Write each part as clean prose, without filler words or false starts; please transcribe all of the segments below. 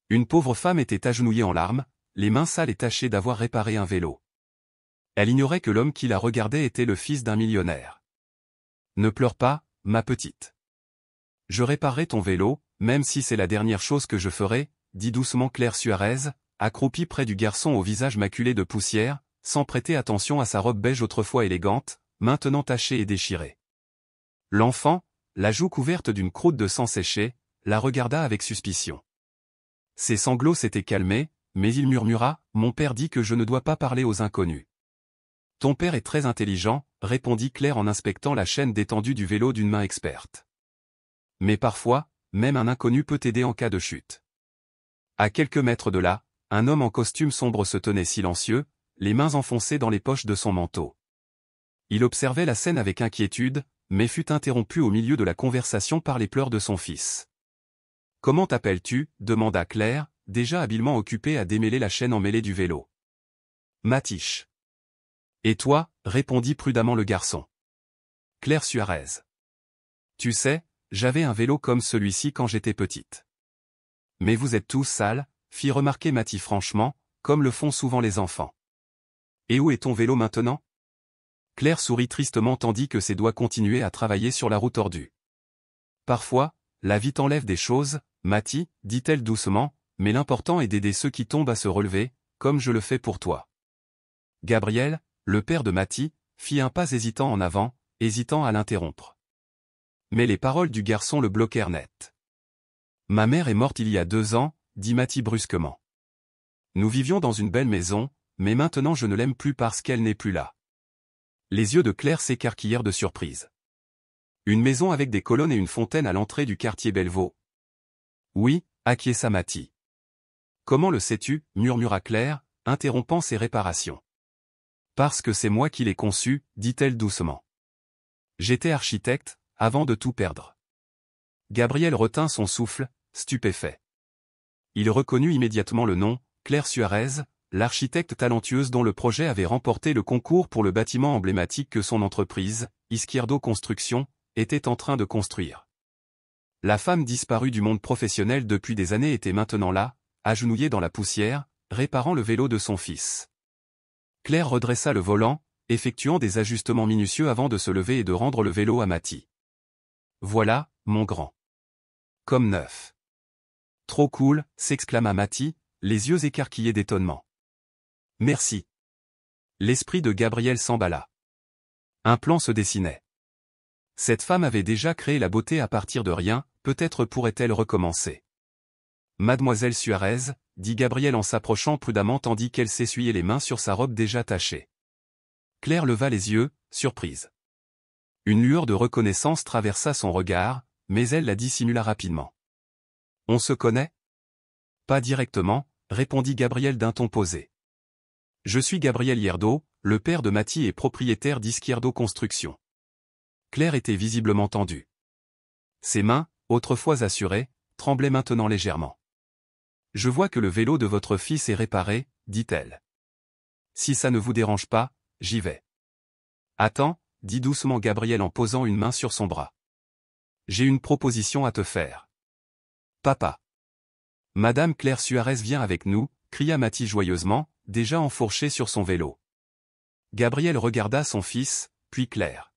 Une pauvre femme était agenouillée en larmes, les mains sales et tachées d'avoir réparé un vélo. Elle ignorait que l'homme qui la regardait était le fils d'un millionnaire. Ne pleure pas, ma petite. Je réparerai ton vélo, même si c'est la dernière chose que je ferai, dit doucement Claire Suarez, accroupie près du garçon au visage maculé de poussière, sans prêter attention à sa robe beige autrefois élégante, maintenant tachée et déchirée. L'enfant, la joue couverte d'une croûte de sang séché, la regarda avec suspicion. Ses sanglots s'étaient calmés, mais il murmura, « Mon père dit que je ne dois pas parler aux inconnus. » « Ton père est très intelligent, » répondit Claire en inspectant la chaîne détendue du vélo d'une main experte. « Mais parfois, même un inconnu peut t'aider en cas de chute. » À quelques mètres de là, un homme en costume sombre se tenait silencieux, les mains enfoncées dans les poches de son manteau. Il observait la scène avec inquiétude, mais fut interrompu au milieu de la conversation par les pleurs de son fils. « Comment t'appelles-tu » demanda Claire, déjà habilement occupée à démêler la chaîne emmêlée du vélo. « Matiche. »« Et toi » répondit prudemment le garçon. « Claire Suarez. »« Tu sais, j'avais un vélo comme celui-ci quand j'étais petite. »« Mais vous êtes tous sales » fit remarquer Mathie franchement, comme le font souvent les enfants. « Et où est ton vélo maintenant » Claire sourit tristement tandis que ses doigts continuaient à travailler sur la roue tordue. « Parfois, la vie t'enlève des choses, Mathie, dit-elle doucement, mais l'important est d'aider ceux qui tombent à se relever, comme je le fais pour toi. » Gabriel, le père de Mathie, fit un pas hésitant en avant, hésitant à l'interrompre. Mais les paroles du garçon le bloquèrent net. « Ma mère est morte il y a 2 ans, dit Mathie brusquement. Nous vivions dans une belle maison, mais maintenant je ne l'aime plus parce qu'elle n'est plus là. » Les yeux de Claire s'écarquillèrent de surprise. « Une maison avec des colonnes et une fontaine à l'entrée du quartier Bellevaux. »« Oui, » acquiesça Mathie. « Comment le sais-tu » murmura Claire, interrompant ses réparations. « Parce que c'est moi qui l'ai conçu, dit-elle doucement. J'étais architecte, avant de tout perdre. » Gabriel retint son souffle, stupéfait. Il reconnut immédiatement le nom, Claire Suarez, l'architecte talentueuse dont le projet avait remporté le concours pour le bâtiment emblématique que son entreprise, Izquierdo Construction, était en train de construire. La femme disparue du monde professionnel depuis des années était maintenant là, agenouillée dans la poussière, réparant le vélo de son fils. Claire redressa le volant, effectuant des ajustements minutieux avant de se lever et de rendre le vélo à Mathie. « Voilà, mon grand. Comme neuf. »« Trop cool » s'exclama Mathie, les yeux écarquillés d'étonnement. « Merci. » L'esprit de Gabriel s'emballa. Un plan se dessinait. Cette femme avait déjà créé la beauté à partir de rien, peut-être pourrait-elle recommencer. « Mademoiselle Suarez » dit Gabriel en s'approchant prudemment tandis qu'elle s'essuyait les mains sur sa robe déjà tachée. Claire leva les yeux, surprise. Une lueur de reconnaissance traversa son regard, mais elle la dissimula rapidement. « On se connaît ?»« Pas directement » répondit Gabriel d'un ton posé. « Je suis Gabriel Hierdo, le père de Mathie et propriétaire d'Izquierdo Construction. » Claire était visiblement tendue. Ses mains, autrefois assurées, tremblaient maintenant légèrement. « Je vois que le vélo de votre fils est réparé, dit-elle. Si ça ne vous dérange pas, j'y vais. »« Attends, » dit doucement Gabriel en posant une main sur son bras. « J'ai une proposition à te faire. »« Papa. »« Madame Claire Suarez vient avec nous, » cria Mathie joyeusement, déjà enfourché sur son vélo. Gabriel regarda son fils, puis Claire.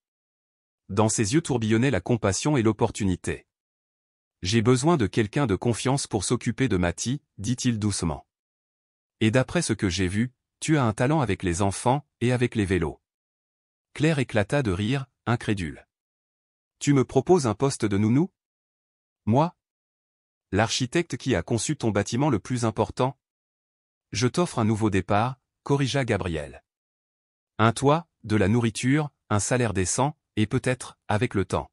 Dans ses yeux tourbillonnait la compassion et l'opportunité. « J'ai besoin de quelqu'un de confiance pour s'occuper de Mathie, » dit-il doucement. « Et d'après ce que j'ai vu, tu as un talent avec les enfants, et avec les vélos. » Claire éclata de rire, incrédule. « Tu me proposes un poste de nounou ? Moi ? L'architecte qui a conçu ton bâtiment le plus important ? Je t'offre un nouveau départ, corrigea Gabriel. Un toit, de la nourriture, un salaire décent, et peut-être, avec le temps.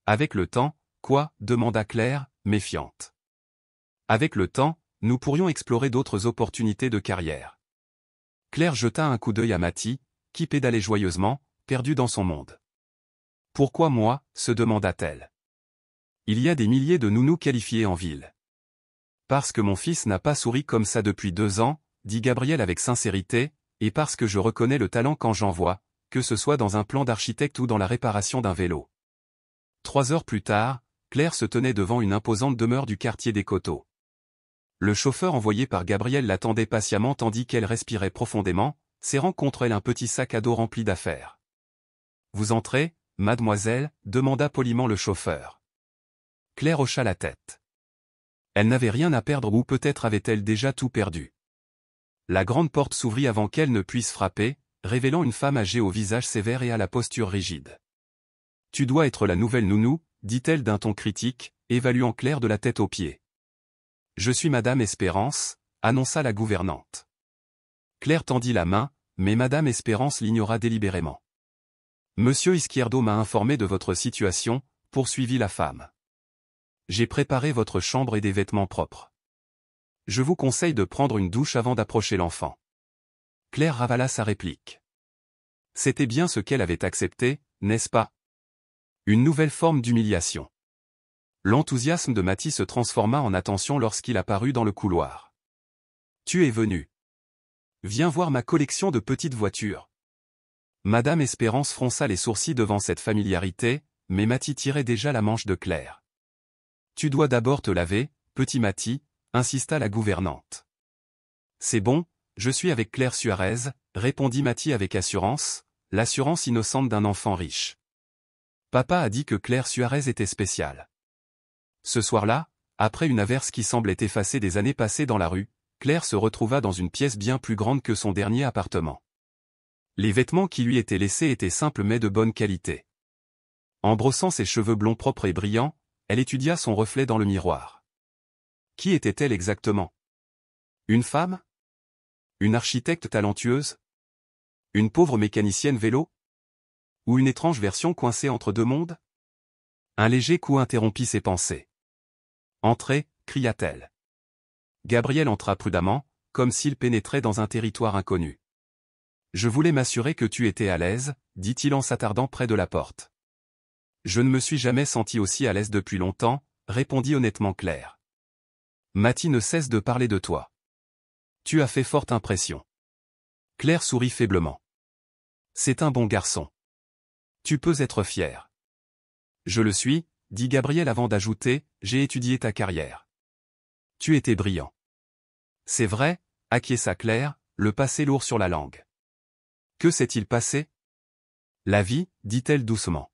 Avec le temps, quoi ? Demanda Claire, méfiante. Avec le temps, nous pourrions explorer d'autres opportunités de carrière. Claire jeta un coup d'œil à Mathie, qui pédalait joyeusement, perdue dans son monde. Pourquoi moi ? Se demanda-t-elle. Il y a des milliers de nounous qualifiés en ville. Parce que mon fils n'a pas souri comme ça depuis 2 ans, dit Gabriel avec sincérité, et parce que je reconnais le talent quand j'en vois, que ce soit dans un plan d'architecte ou dans la réparation d'un vélo. 3 heures plus tard, Claire se tenait devant une imposante demeure du quartier des Coteaux. Le chauffeur envoyé par Gabriel l'attendait patiemment tandis qu'elle respirait profondément, serrant contre elle un petit sac à dos rempli d'affaires. « Vous entrez, mademoiselle ?» demanda poliment le chauffeur. Claire hocha la tête. Elle n'avait rien à perdre ou peut-être avait-elle déjà tout perdu. La grande porte s'ouvrit avant qu'elle ne puisse frapper, révélant une femme âgée au visage sévère et à la posture rigide. « Tu dois être la nouvelle nounou » dit-elle d'un ton critique, évaluant Claire de la tête aux pieds. « Je suis Madame Espérance » annonça la gouvernante. Claire tendit la main, mais Madame Espérance l'ignora délibérément. « Monsieur Izquierdo m'a informé de votre situation » poursuivit la femme. « J'ai préparé votre chambre et des vêtements propres. Je vous conseille de prendre une douche avant d'approcher l'enfant. » Claire ravala sa réplique. C'était bien ce qu'elle avait accepté, n'est-ce pas? Une nouvelle forme d'humiliation. L'enthousiasme de Mathie se transforma en attention lorsqu'il apparut dans le couloir. « Tu es venu. Viens voir ma collection de petites voitures. » Madame Espérance fronça les sourcils devant cette familiarité, mais Mathie tirait déjà la manche de Claire. « Tu dois d'abord te laver, petit Mathie, » insista la gouvernante. « C'est bon, je suis avec Claire Suarez, » répondit Mathie avec assurance, l'assurance innocente d'un enfant riche. Papa a dit que Claire Suarez était spéciale. Ce soir-là, après une averse qui semblait effacer des années passées dans la rue, Claire se retrouva dans une pièce bien plus grande que son dernier appartement. Les vêtements qui lui étaient laissés étaient simples mais de bonne qualité. En brossant ses cheveux blonds propres et brillants, elle étudia son reflet dans le miroir. Qui était-elle exactement? Une femme? Une architecte talentueuse? Une pauvre mécanicienne vélo? Ou une étrange version coincée entre deux mondes? Un léger coup interrompit ses pensées. « Entrez » cria-t-elle. Gabriel entra prudemment, comme s'il pénétrait dans un territoire inconnu. « Je voulais m'assurer que tu étais à l'aise » dit-il en s'attardant près de la porte. « Je ne me suis jamais senti aussi à l'aise depuis longtemps » répondit honnêtement Claire. « Mathie ne cesse de parler de toi. Tu as fait forte impression. » Claire sourit faiblement. « C'est un bon garçon. Tu peux être fier. »« Je le suis » dit Gabriel avant d'ajouter, « j'ai étudié ta carrière. Tu étais brillant. » « C'est vrai » acquiesça Claire, le passé lourd sur la langue. « Que s'est-il passé ?»« La vie » dit-elle doucement.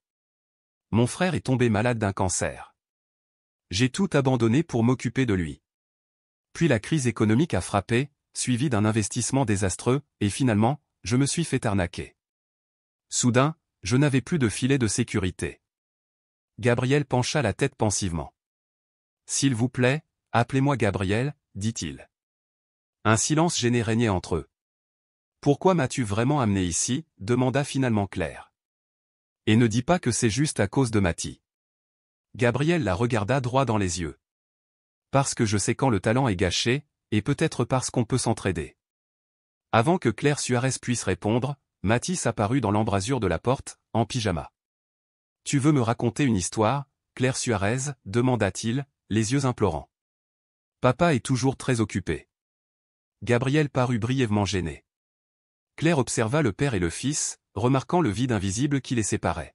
« Mon frère est tombé malade d'un cancer. J'ai tout abandonné pour m'occuper de lui. Puis la crise économique a frappé, suivie d'un investissement désastreux, et finalement, je me suis fait arnaquer. Soudain, je n'avais plus de filet de sécurité. » Gabriel pencha la tête pensivement. « S'il vous plaît, appelez-moi Gabriel, » dit-il. Un silence gêné régnait entre eux. « Pourquoi m'as-tu vraiment amené ici ?» demanda finalement Claire. « Et ne dis pas que c'est juste à cause de Mathie. » Gabriel la regarda droit dans les yeux. « Parce que je sais quand le talent est gâché, et peut-être parce qu'on peut s'entraider. » Avant que Claire Suarez puisse répondre, Mathis apparut dans l'embrasure de la porte, en pyjama. « Tu veux me raconter une histoire, Claire Suarez ?» demanda-t-il, les yeux implorants. « Papa est toujours très occupé. » Gabriel parut brièvement gêné. Claire observa le père et le fils, remarquant le vide invisible qui les séparait.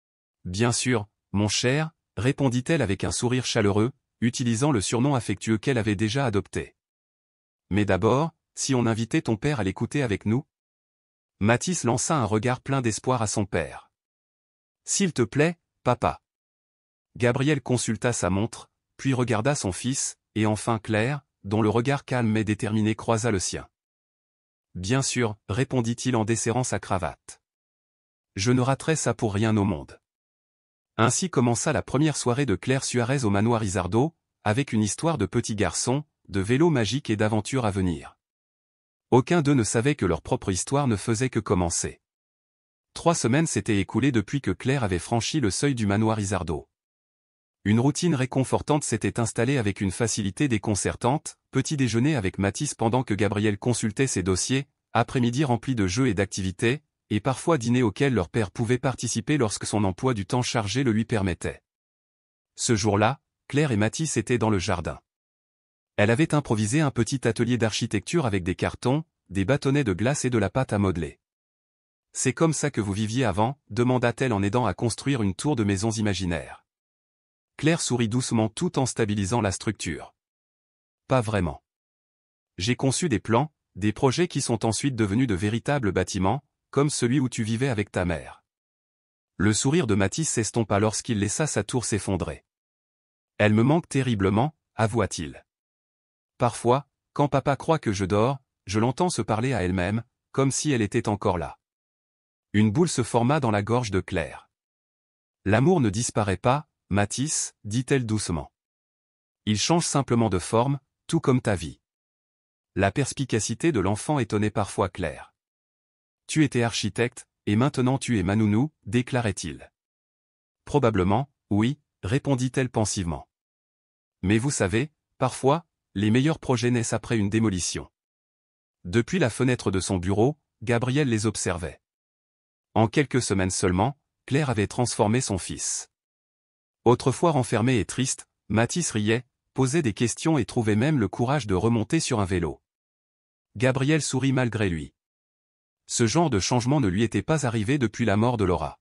« Bien sûr, mon cher » répondit-elle avec un sourire chaleureux, utilisant le surnom affectueux qu'elle avait déjà adopté. « Mais d'abord, si on invitait ton père à l'écouter avec nous ?» Mathis lança un regard plein d'espoir à son père. « S'il te plaît, papa. » Gabriel consulta sa montre, puis regarda son fils, et enfin Claire, dont le regard calme mais déterminé croisa le sien. « Bien sûr, » répondit-il en desserrant sa cravate. « Je ne raterai ça pour rien au monde. » Ainsi commença la première soirée de Claire Suarez au manoir Izardo, avec une histoire de petits garçons, de vélos magiques et d'aventures à venir. Aucun d'eux ne savait que leur propre histoire ne faisait que commencer. 3 semaines s'étaient écoulées depuis que Claire avait franchi le seuil du manoir Izardo. Une routine réconfortante s'était installée avec une facilité déconcertante, petit déjeuner avec Mathis pendant que Gabriel consultait ses dossiers, après-midi rempli de jeux et d'activités, et parfois dîner auquel leur père pouvait participer lorsque son emploi du temps chargé le lui permettait. Ce jour-là, Claire et Mathis étaient dans le jardin. Elle avait improvisé un petit atelier d'architecture avec des cartons, des bâtonnets de glace et de la pâte à modeler. « C'est comme ça que vous viviez avant ?» demanda-t-elle en aidant à construire une tour de maisons imaginaires. Claire sourit doucement tout en stabilisant la structure. « pas vraiment. J'ai conçu des plans, des projets qui sont ensuite devenus de véritables bâtiments, comme celui où tu vivais avec ta mère. Le sourire de Mathis s'estompa lorsqu'il laissa sa tour s'effondrer. Elle me manque terriblement, avoua-t-il. Parfois, quand papa croit que je dors, je l'entends se parler à elle-même, comme si elle était encore là. Une boule se forma dans la gorge de Claire. L'amour ne disparaît pas, Mathis, dit-elle doucement. Il change simplement de forme, tout comme ta vie. La perspicacité de l'enfant étonnait parfois Claire. Tu étais architecte, et maintenant tu es ma nounou, déclarait-il. Probablement, oui, répondit-elle pensivement. Mais vous savez, parfois, les meilleurs projets naissent après une démolition. Depuis la fenêtre de son bureau, Gabriel les observait. En quelques semaines seulement, Claire avait transformé son fils. Autrefois renfermé et triste, Mathis riait, posait des questions et trouvait même le courage de remonter sur un vélo. Gabriel sourit malgré lui. Ce genre de changement ne lui était pas arrivé depuis la mort de Laura.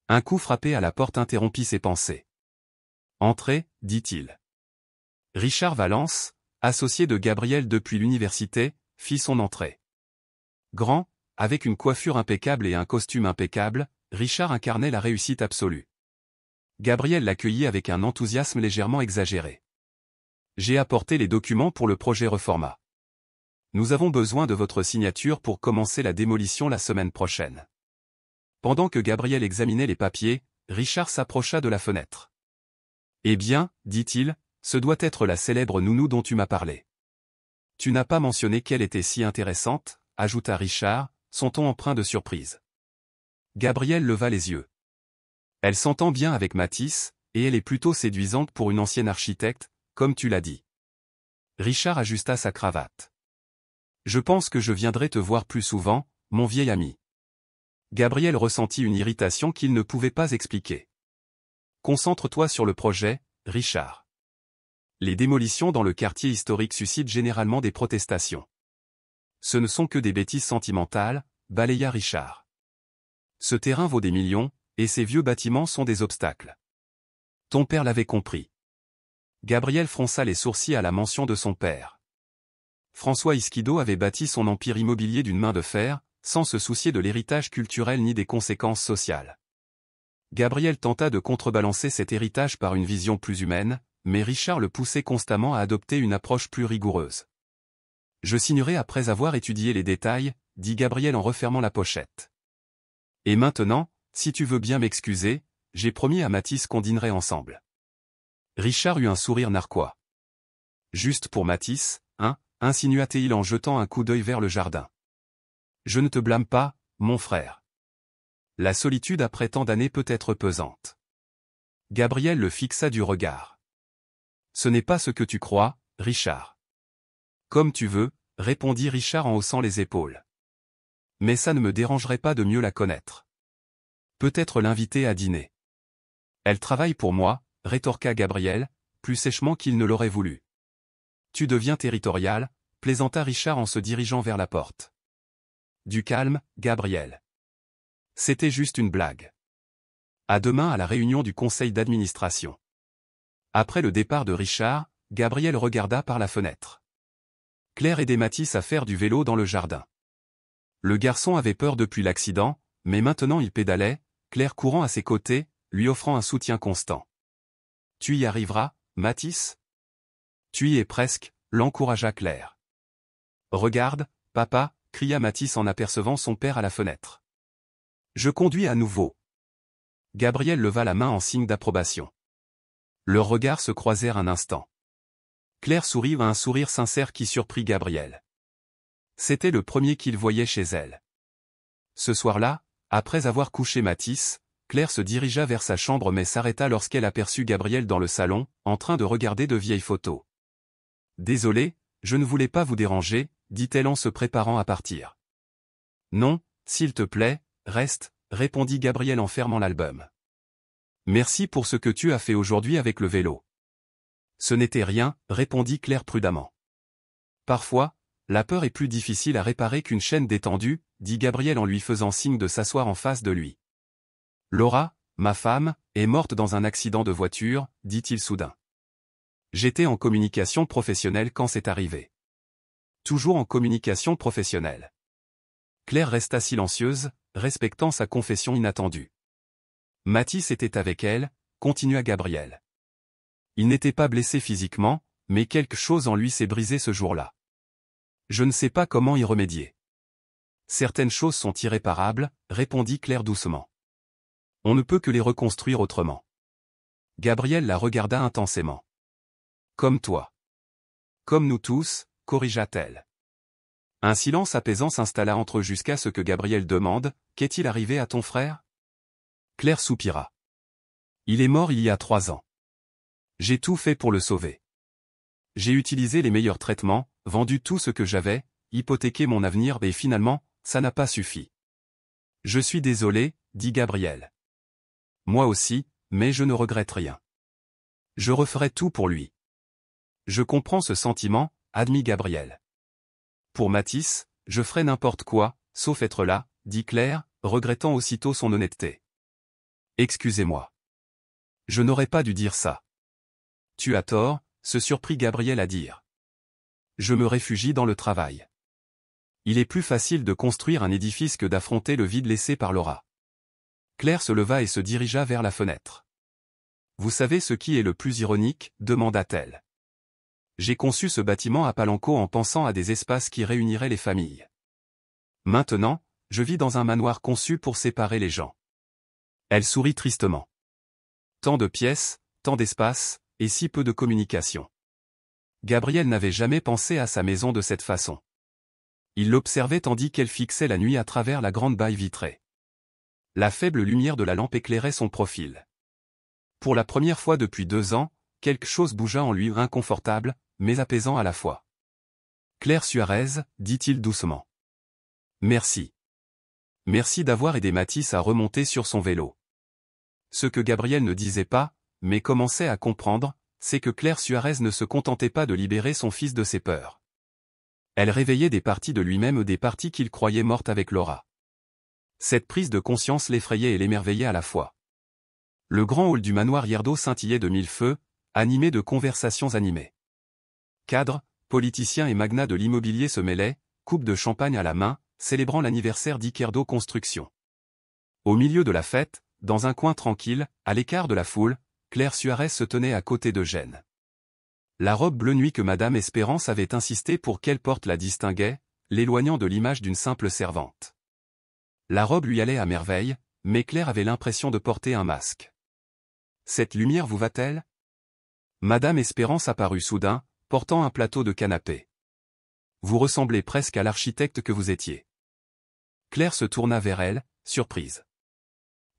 Un coup frappé à la porte interrompit ses pensées. « Entrez, dit-il. » Richard Valence, associé de Gabriel depuis l'université, fit son entrée. Grand, avec une coiffure impeccable et un costume impeccable, Richard incarnait la réussite absolue. Gabriel l'accueillit avec un enthousiasme légèrement exagéré. « J'ai apporté les documents pour le projet Reforma. Nous avons besoin de votre signature pour commencer la démolition la semaine prochaine. » Pendant que Gabriel examinait les papiers, Richard s'approcha de la fenêtre. « Eh bien, dit-il, ce doit être la célèbre nounou dont tu m'as parlé. »« Tu n'as pas mentionné qu'elle était si intéressante, » ajouta Richard, son ton empreint de surprise. Gabriel leva les yeux. « Elle s'entend bien avec Mathis, et elle est plutôt séduisante pour une ancienne architecte, comme tu l'as dit. » Richard ajusta sa cravate. « Je pense que je viendrai te voir plus souvent, mon vieil ami. » Gabriel ressentit une irritation qu'il ne pouvait pas expliquer. « Concentre-toi sur le projet, Richard. Les démolitions dans le quartier historique suscitent généralement des protestations. Ce ne sont que des bêtises sentimentales, balaya Richard. Ce terrain vaut des millions, et ces vieux bâtiments sont des obstacles. Ton père l'avait compris. » Gabriel fronça les sourcils à la mention de son père. François Isquido avait bâti son empire immobilier d'une main de fer, sans se soucier de l'héritage culturel ni des conséquences sociales. Gabriel tenta de contrebalancer cet héritage par une vision plus humaine, mais Richard le poussait constamment à adopter une approche plus rigoureuse. « Je signerai après avoir étudié les détails, » dit Gabriel en refermant la pochette. « Et maintenant, si tu veux bien m'excuser, j'ai promis à Mathis qu'on dînerait ensemble. » Richard eut un sourire narquois. « Juste pour Mathis, hein » insinua-t-il en jetant un coup d'œil vers le jardin. « Je ne te blâme pas, mon frère. La solitude après tant d'années peut être pesante. » Gabriel le fixa du regard. « Ce n'est pas ce que tu crois, Richard. »« Comme tu veux, » répondit Richard en haussant les épaules. « Mais ça ne me dérangerait pas de mieux la connaître. Peut-être l'inviter à dîner. »« Elle travaille pour moi, » rétorqua Gabriel, plus sèchement qu'il ne l'aurait voulu. « Tu deviens territorial, » plaisanta Richard en se dirigeant vers la porte. « Du calme, Gabriel. C'était juste une blague. À demain à la réunion du conseil d'administration. » Après le départ de Richard, Gabriel regarda par la fenêtre. Claire aidait Mathis à faire du vélo dans le jardin. Le garçon avait peur depuis l'accident, mais maintenant il pédalait, Claire courant à ses côtés, lui offrant un soutien constant. « Tu y arriveras, Mathis ? » « Tu y es presque, » l'encouragea Claire. « Regarde, papa, » cria Mathis en apercevant son père à la fenêtre. « Je conduis à nouveau. » Gabriel leva la main en signe d'approbation. Leurs regards se croisèrent un instant. Claire sourit à un sourire sincère qui surprit Gabriel. C'était le premier qu'il voyait chez elle. Ce soir-là, après avoir couché Mathis, Claire se dirigea vers sa chambre mais s'arrêta lorsqu'elle aperçut Gabriel dans le salon, en train de regarder de vieilles photos. « Désolée, je ne voulais pas vous déranger, » dit-elle en se préparant à partir. « Non, s'il te plaît, reste, » répondit Gabriel en fermant l'album. « Merci pour ce que tu as fait aujourd'hui avec le vélo. »« Ce n'était rien, » répondit Claire prudemment. « Parfois, la peur est plus difficile à réparer qu'une chaîne détendue, » dit Gabriel en lui faisant signe de s'asseoir en face de lui. « Laura, ma femme, est morte dans un accident de voiture, dit-il soudain. J'étais en communication professionnelle quand c'est arrivé. Toujours en communication professionnelle. Claire resta silencieuse, respectant sa confession inattendue. Mathis était avec elle, continua Gabriel. Il n'était pas blessé physiquement, mais quelque chose en lui s'est brisé ce jour-là. Je ne sais pas comment y remédier. Certaines choses sont irréparables, répondit Claire doucement. On ne peut que les reconstruire autrement. Gabriel la regarda intensément. Comme toi. Comme nous tous, corrigea-t-elle. Un silence apaisant s'installa entre eux jusqu'à ce que Gabriel demande « Qu'est-il arrivé à ton frère ?» Claire soupira. Il est mort il y a 3 ans. J'ai tout fait pour le sauver. J'ai utilisé les meilleurs traitements, vendu tout ce que j'avais, hypothéqué mon avenir et finalement, ça n'a pas suffi. Je suis désolé, dit Gabriel. Moi aussi, mais je ne regrette rien. Je referai tout pour lui. Je comprends ce sentiment, admit Gabriel. Pour Mathis, je ferai n'importe quoi, sauf être là, dit Claire, regrettant aussitôt son honnêteté. Excusez-moi. Je n'aurais pas dû dire ça. Tu as tort, se surprit Gabriel à dire. Je me réfugie dans le travail. Il est plus facile de construire un édifice que d'affronter le vide laissé par Laura. Claire se leva et se dirigea vers la fenêtre. Vous savez ce qui est le plus ironique, demanda-t-elle. J'ai conçu ce bâtiment à Palenco en pensant à des espaces qui réuniraient les familles. Maintenant, je vis dans un manoir conçu pour séparer les gens. Elle sourit tristement. Tant de pièces, tant d'espace, et si peu de communication. Gabriel n'avait jamais pensé à sa maison de cette façon. Il l'observait tandis qu'elle fixait la nuit à travers la grande baille vitrée. La faible lumière de la lampe éclairait son profil. Pour la première fois depuis 2 ans, quelque chose bougea en lui inconfortable, mais apaisant à la fois. Claire Suarez, dit-il doucement. Merci. Merci d'avoir aidé Mathis à remonter sur son vélo. Ce que Gabriel ne disait pas, mais commençait à comprendre, c'est que Claire Suarez ne se contentait pas de libérer son fils de ses peurs. Elle réveillait des parties de lui-même, des parties qu'il croyait mortes avec Laura. Cette prise de conscience l'effrayait et l'émerveillait à la fois. Le grand hall du manoir Hierdo scintillait de 1000 feux, animé de conversations animées. Cadres, politiciens et magnats de l'immobilier se mêlaient, coupe de champagne à la main, célébrant l'anniversaire d'Hierdo Construction. Au milieu de la fête, dans un coin tranquille, à l'écart de la foule, Claire Suarez se tenait à côté d'Eugène. La robe bleu nuit que Madame Espérance avait insisté pour qu'elle porte la distinguait, l'éloignant de l'image d'une simple servante. La robe lui allait à merveille, mais Claire avait l'impression de porter un masque. Cette lumière vous va-t-elle ? Madame Espérance apparut soudain, portant un plateau de canapé. Vous ressemblez presque à l'architecte que vous étiez. Claire se tourna vers elle, surprise.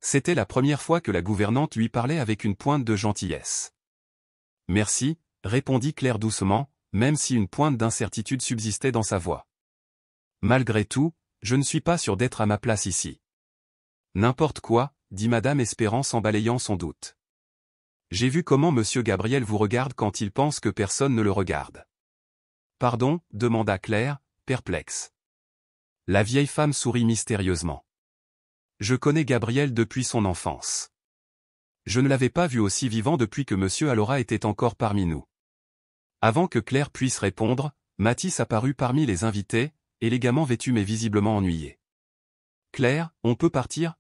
C'était la première fois que la gouvernante lui parlait avec une pointe de gentillesse. Merci, répondit Claire doucement, même si une pointe d'incertitude subsistait dans sa voix. Malgré tout, je ne suis pas sûr d'être à ma place ici. N'importe quoi, dit Madame Espérance en balayant son doute. J'ai vu comment Monsieur Gabriel vous regarde quand il pense que personne ne le regarde. Pardon, demanda Claire, perplexe. La vieille femme sourit mystérieusement. Je connais Gabriel depuis son enfance. Je ne l'avais pas vu aussi vivant depuis que Monsieur Alora était encore parmi nous. Avant que Claire puisse répondre, Mathis apparut parmi les invités, élégamment vêtu mais visiblement ennuyé. Claire, on peut partir ?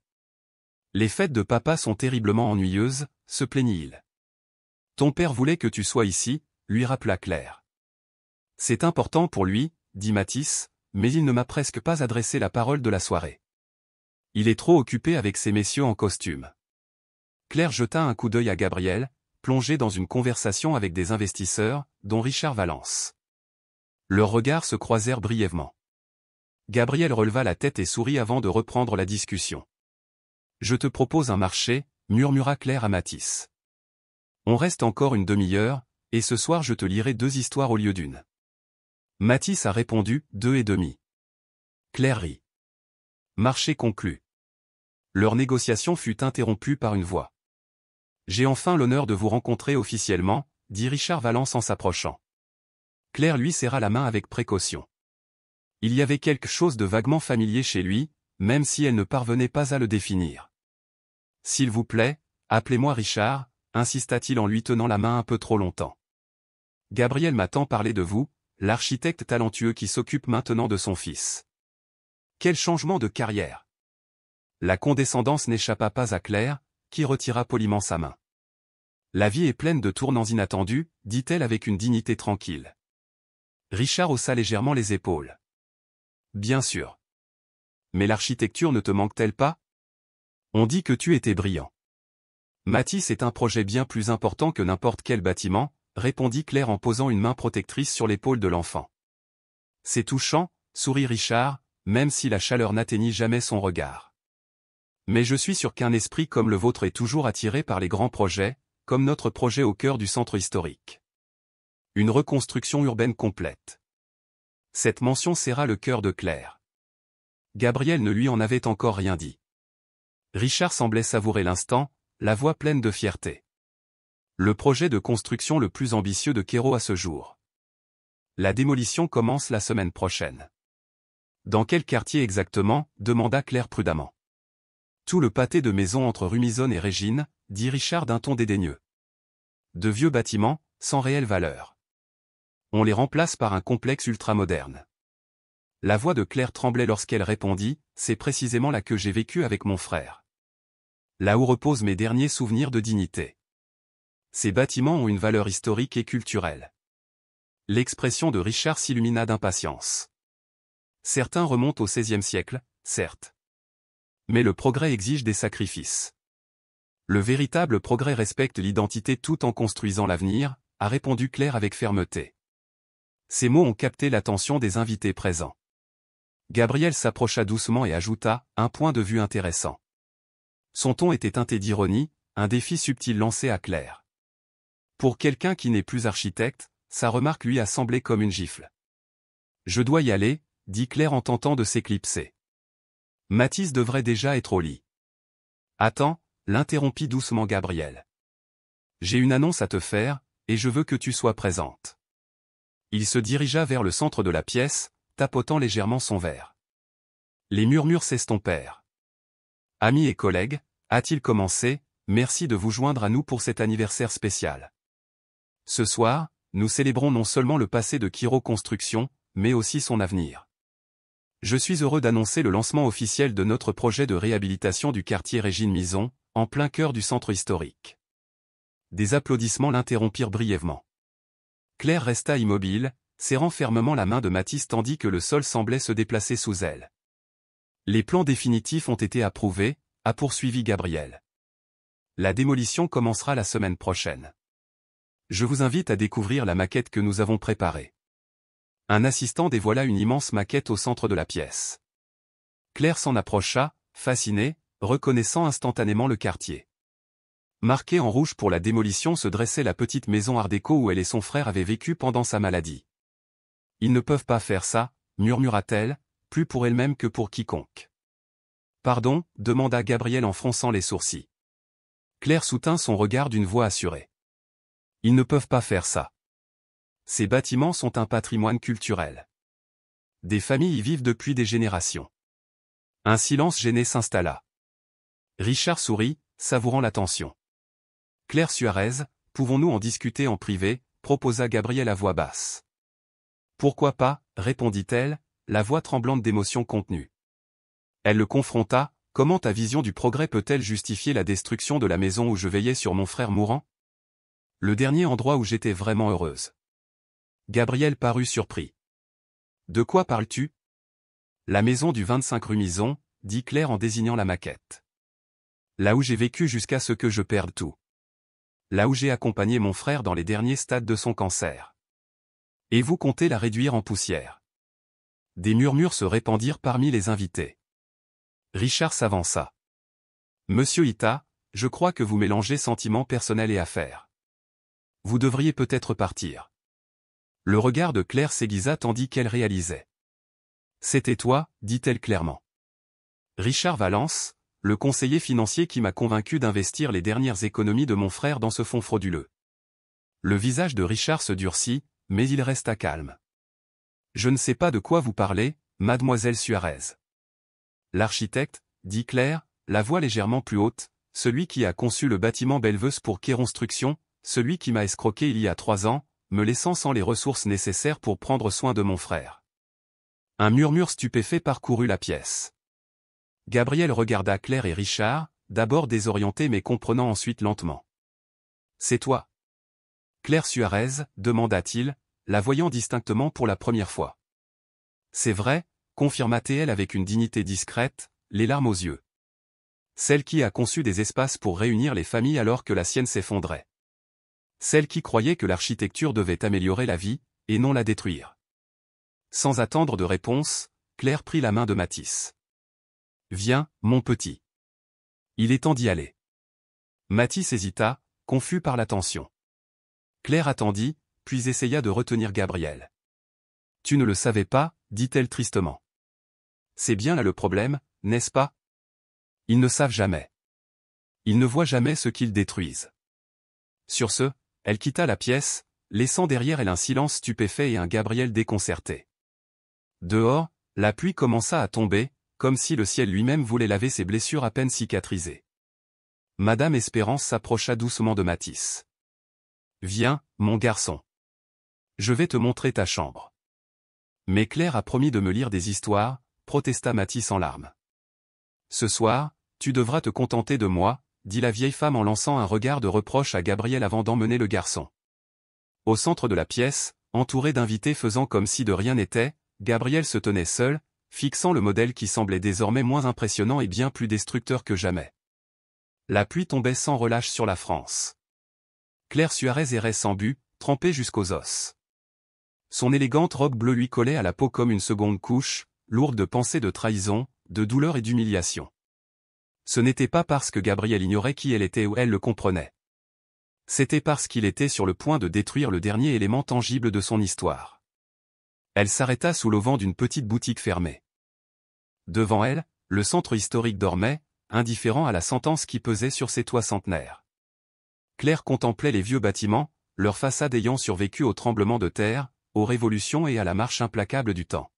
Les fêtes de papa sont terriblement ennuyeuses, se plaignit-il. Ton père voulait que tu sois ici, lui rappela Claire. C'est important pour lui, dit Mathis, mais il ne m'a presque pas adressé la parole de la soirée. Il est trop occupé avec ces messieurs en costume. Claire jeta un coup d'œil à Gabriel, plongé dans une conversation avec des investisseurs, dont Richard Valence. Leurs regards se croisèrent brièvement. Gabriel releva la tête et sourit avant de reprendre la discussion. Je te propose un marché, murmura Claire à Mathis. On reste encore une demi-heure, et ce soir je te lirai 2 histoires au lieu d'une. Mathis a répondu, 2,5. Claire rit. Marché conclu. Leur négociation fut interrompue par une voix. J'ai enfin l'honneur de vous rencontrer officiellement, dit Richard Valence en s'approchant. Claire lui serra la main avec précaution. Il y avait quelque chose de vaguement familier chez lui, même si elle ne parvenait pas à le définir. S'il vous plaît, appelez-moi Richard, insista-t-il en lui tenant la main un peu trop longtemps. Gabriel m'a tant parlé de vous, l'architecte talentueux qui s'occupe maintenant de son fils. Quel changement de carrière! La condescendance n'échappa pas à Claire, qui retira poliment sa main. La vie est pleine de tournants inattendus, dit-elle avec une dignité tranquille. Richard haussa légèrement les épaules. Bien sûr. Mais l'architecture ne te manque-t-elle pas? On dit que tu étais brillant. Matisse est un projet bien plus important que n'importe quel bâtiment, répondit Claire en posant une main protectrice sur l'épaule de l'enfant. C'est touchant, sourit Richard, même si la chaleur n'atteignit jamais son regard. Mais je suis sûr qu'un esprit comme le vôtre est toujours attiré par les grands projets, comme notre projet au cœur du centre historique. Une reconstruction urbaine complète. Cette mention serra le cœur de Claire. Gabriel ne lui en avait encore rien dit. Richard semblait savourer l'instant, la voix pleine de fierté. Le projet de construction le plus ambitieux de Quéros à ce jour. La démolition commence la semaine prochaine. Dans quel quartier exactement? Demanda Claire prudemment. Tout le pâté de maisons entre Rumizone et Régine, dit Richard d'un ton dédaigneux. De vieux bâtiments, sans réelle valeur. On les remplace par un complexe ultramoderne. La voix de Claire tremblait lorsqu'elle répondit, c'est précisément là que j'ai vécu avec mon frère. Là où reposent mes derniers souvenirs de dignité. Ces bâtiments ont une valeur historique et culturelle. L'expression de Richard s'illumina d'impatience. Certains remontent au XVIe siècle, certes. Mais le progrès exige des sacrifices. Le véritable progrès respecte l'identité tout en construisant l'avenir, a répondu Claire avec fermeté. Ces mots ont capté l'attention des invités présents. Gabriel s'approcha doucement et ajouta, un point de vue intéressant. Son ton était teinté d'ironie, un défi subtil lancé à Claire. Pour quelqu'un qui n'est plus architecte, sa remarque lui a semblé comme une gifle. Je dois y aller, dit Claire en tentant de s'éclipser. Matisse devrait déjà être au lit. Attends, l'interrompit doucement Gabriel. J'ai une annonce à te faire, et je veux que tu sois présente. Il se dirigea vers le centre de la pièce, tapotant légèrement son verre. Les murmures s'estompèrent. Amis et collègues, a-t-il commencé, merci de vous joindre à nous pour cet anniversaire spécial. Ce soir, nous célébrons non seulement le passé de Quéros Construction, mais aussi son avenir. Je suis heureux d'annoncer le lancement officiel de notre projet de réhabilitation du quartier Régine-Mison, en plein cœur du centre historique. Des applaudissements l'interrompirent brièvement. Claire resta immobile, serrant fermement la main de Matisse tandis que le sol semblait se déplacer sous elle. Les plans définitifs ont été approuvés, a poursuivi Gabriel. La démolition commencera la semaine prochaine. Je vous invite à découvrir la maquette que nous avons préparée. Un assistant dévoila une immense maquette au centre de la pièce. Claire s'en approcha, fascinée, reconnaissant instantanément le quartier. Marquée en rouge pour la démolition se dressait la petite maison art déco où elle et son frère avaient vécu pendant sa maladie. Ils ne peuvent pas faire ça, murmura-t-elle, plus pour elle-même que pour quiconque. Pardon, demanda Gabriel en fronçant les sourcils. Claire soutint son regard d'une voix assurée. Ils ne peuvent pas faire ça. Ces bâtiments sont un patrimoine culturel. Des familles y vivent depuis des générations. Un silence gêné s'installa. Richard sourit, savourant l'attention. Claire Suarez, pouvons-nous en discuter en privé, proposa Gabriel à voix basse. Pourquoi pas, répondit-elle, la voix tremblante d'émotion contenue. Elle le confronta, comment ta vision du progrès peut-elle justifier la destruction de la maison où je veillais sur mon frère mourant? Le dernier endroit où j'étais vraiment heureuse. Gabriel parut surpris. De quoi parles-tu? La maison du 25 rue Mison, dit Claire en désignant la maquette. Là où j'ai vécu jusqu'à ce que je perde tout. Là où j'ai accompagné mon frère dans les derniers stades de son cancer. Et vous comptez la réduire en poussière. Des murmures se répandirent parmi les invités. Richard s'avança. Monsieur Ita, je crois que vous mélangez sentiments personnels et affaires. Vous devriez peut-être partir. Le regard de Claire s'aiguisa tandis qu'elle réalisait. C'était toi, dit-elle clairement. Richard Valence, le conseiller financier qui m'a convaincu d'investir les dernières économies de mon frère dans ce fonds frauduleux. Le visage de Richard se durcit, mais il resta calme. Je ne sais pas de quoi vous parlez, mademoiselle Suarez. L'architecte, dit Claire, la voix légèrement plus haute, celui qui a conçu le bâtiment Belveuse pour Quéronstruction, celui qui m'a escroqué il y a 3 ans, me laissant sans les ressources nécessaires pour prendre soin de mon frère. Un murmure stupéfait parcourut la pièce. Gabriel regarda Claire et Richard, d'abord désorienté mais comprenant ensuite lentement. « C'est toi. Claire Suarez, demanda-t-il, la voyant distinctement pour la première fois. « C'est vrai, confirma-t-elle avec une dignité discrète, les larmes aux yeux. Celle qui a conçu des espaces pour réunir les familles alors que la sienne s'effondrait. Celle qui croyait que l'architecture devait améliorer la vie, et non la détruire. » Sans attendre de réponse, Claire prit la main de Mathis. « Viens, mon petit. Il est temps d'y aller. » Mathis hésita, confus par la tension. Claire attendit, puis essaya de retenir Gabriel. « Tu ne le savais pas, dit-elle tristement. C'est bien là le problème, n'est-ce pas? Ils ne savent jamais. Ils ne voient jamais ce qu'ils détruisent. » Sur ce, elle quitta la pièce, laissant derrière elle un silence stupéfait et un Gabriel déconcerté. Dehors, la pluie commença à tomber, comme si le ciel lui-même voulait laver ses blessures à peine cicatrisées. Madame Espérance s'approcha doucement de Mathis. « Viens, mon garçon. Je vais te montrer ta chambre. » « Mais Claire a promis de me lire des histoires, » protesta Mathis en larmes. « Ce soir, tu devras te contenter de moi, » dit la vieille femme en lançant un regard de reproche à Gabriel avant d'emmener le garçon. Au centre de la pièce, entouré d'invités faisant comme si de rien n'était, Gabriel se tenait seul, fixant le modèle qui semblait désormais moins impressionnant et bien plus destructeur que jamais. La pluie tombait sans relâche sur la France. Claire Suarez errait sans but, trempée jusqu'aux os. Son élégante robe bleue lui collait à la peau comme une seconde couche, lourde de pensées de trahison, de douleur et d'humiliation. Ce n'était pas parce que Gabriel ignorait qui elle était ou elle le comprenait. C'était parce qu'il était sur le point de détruire le dernier élément tangible de son histoire. Elle s'arrêta sous l'auvent d'une petite boutique fermée. Devant elle, le centre historique dormait, indifférent à la sentence qui pesait sur ses toits centenaires. Claire contemplait les vieux bâtiments, leurs façades ayant survécu aux tremblements de terre, aux révolutions et à la marche implacable du temps.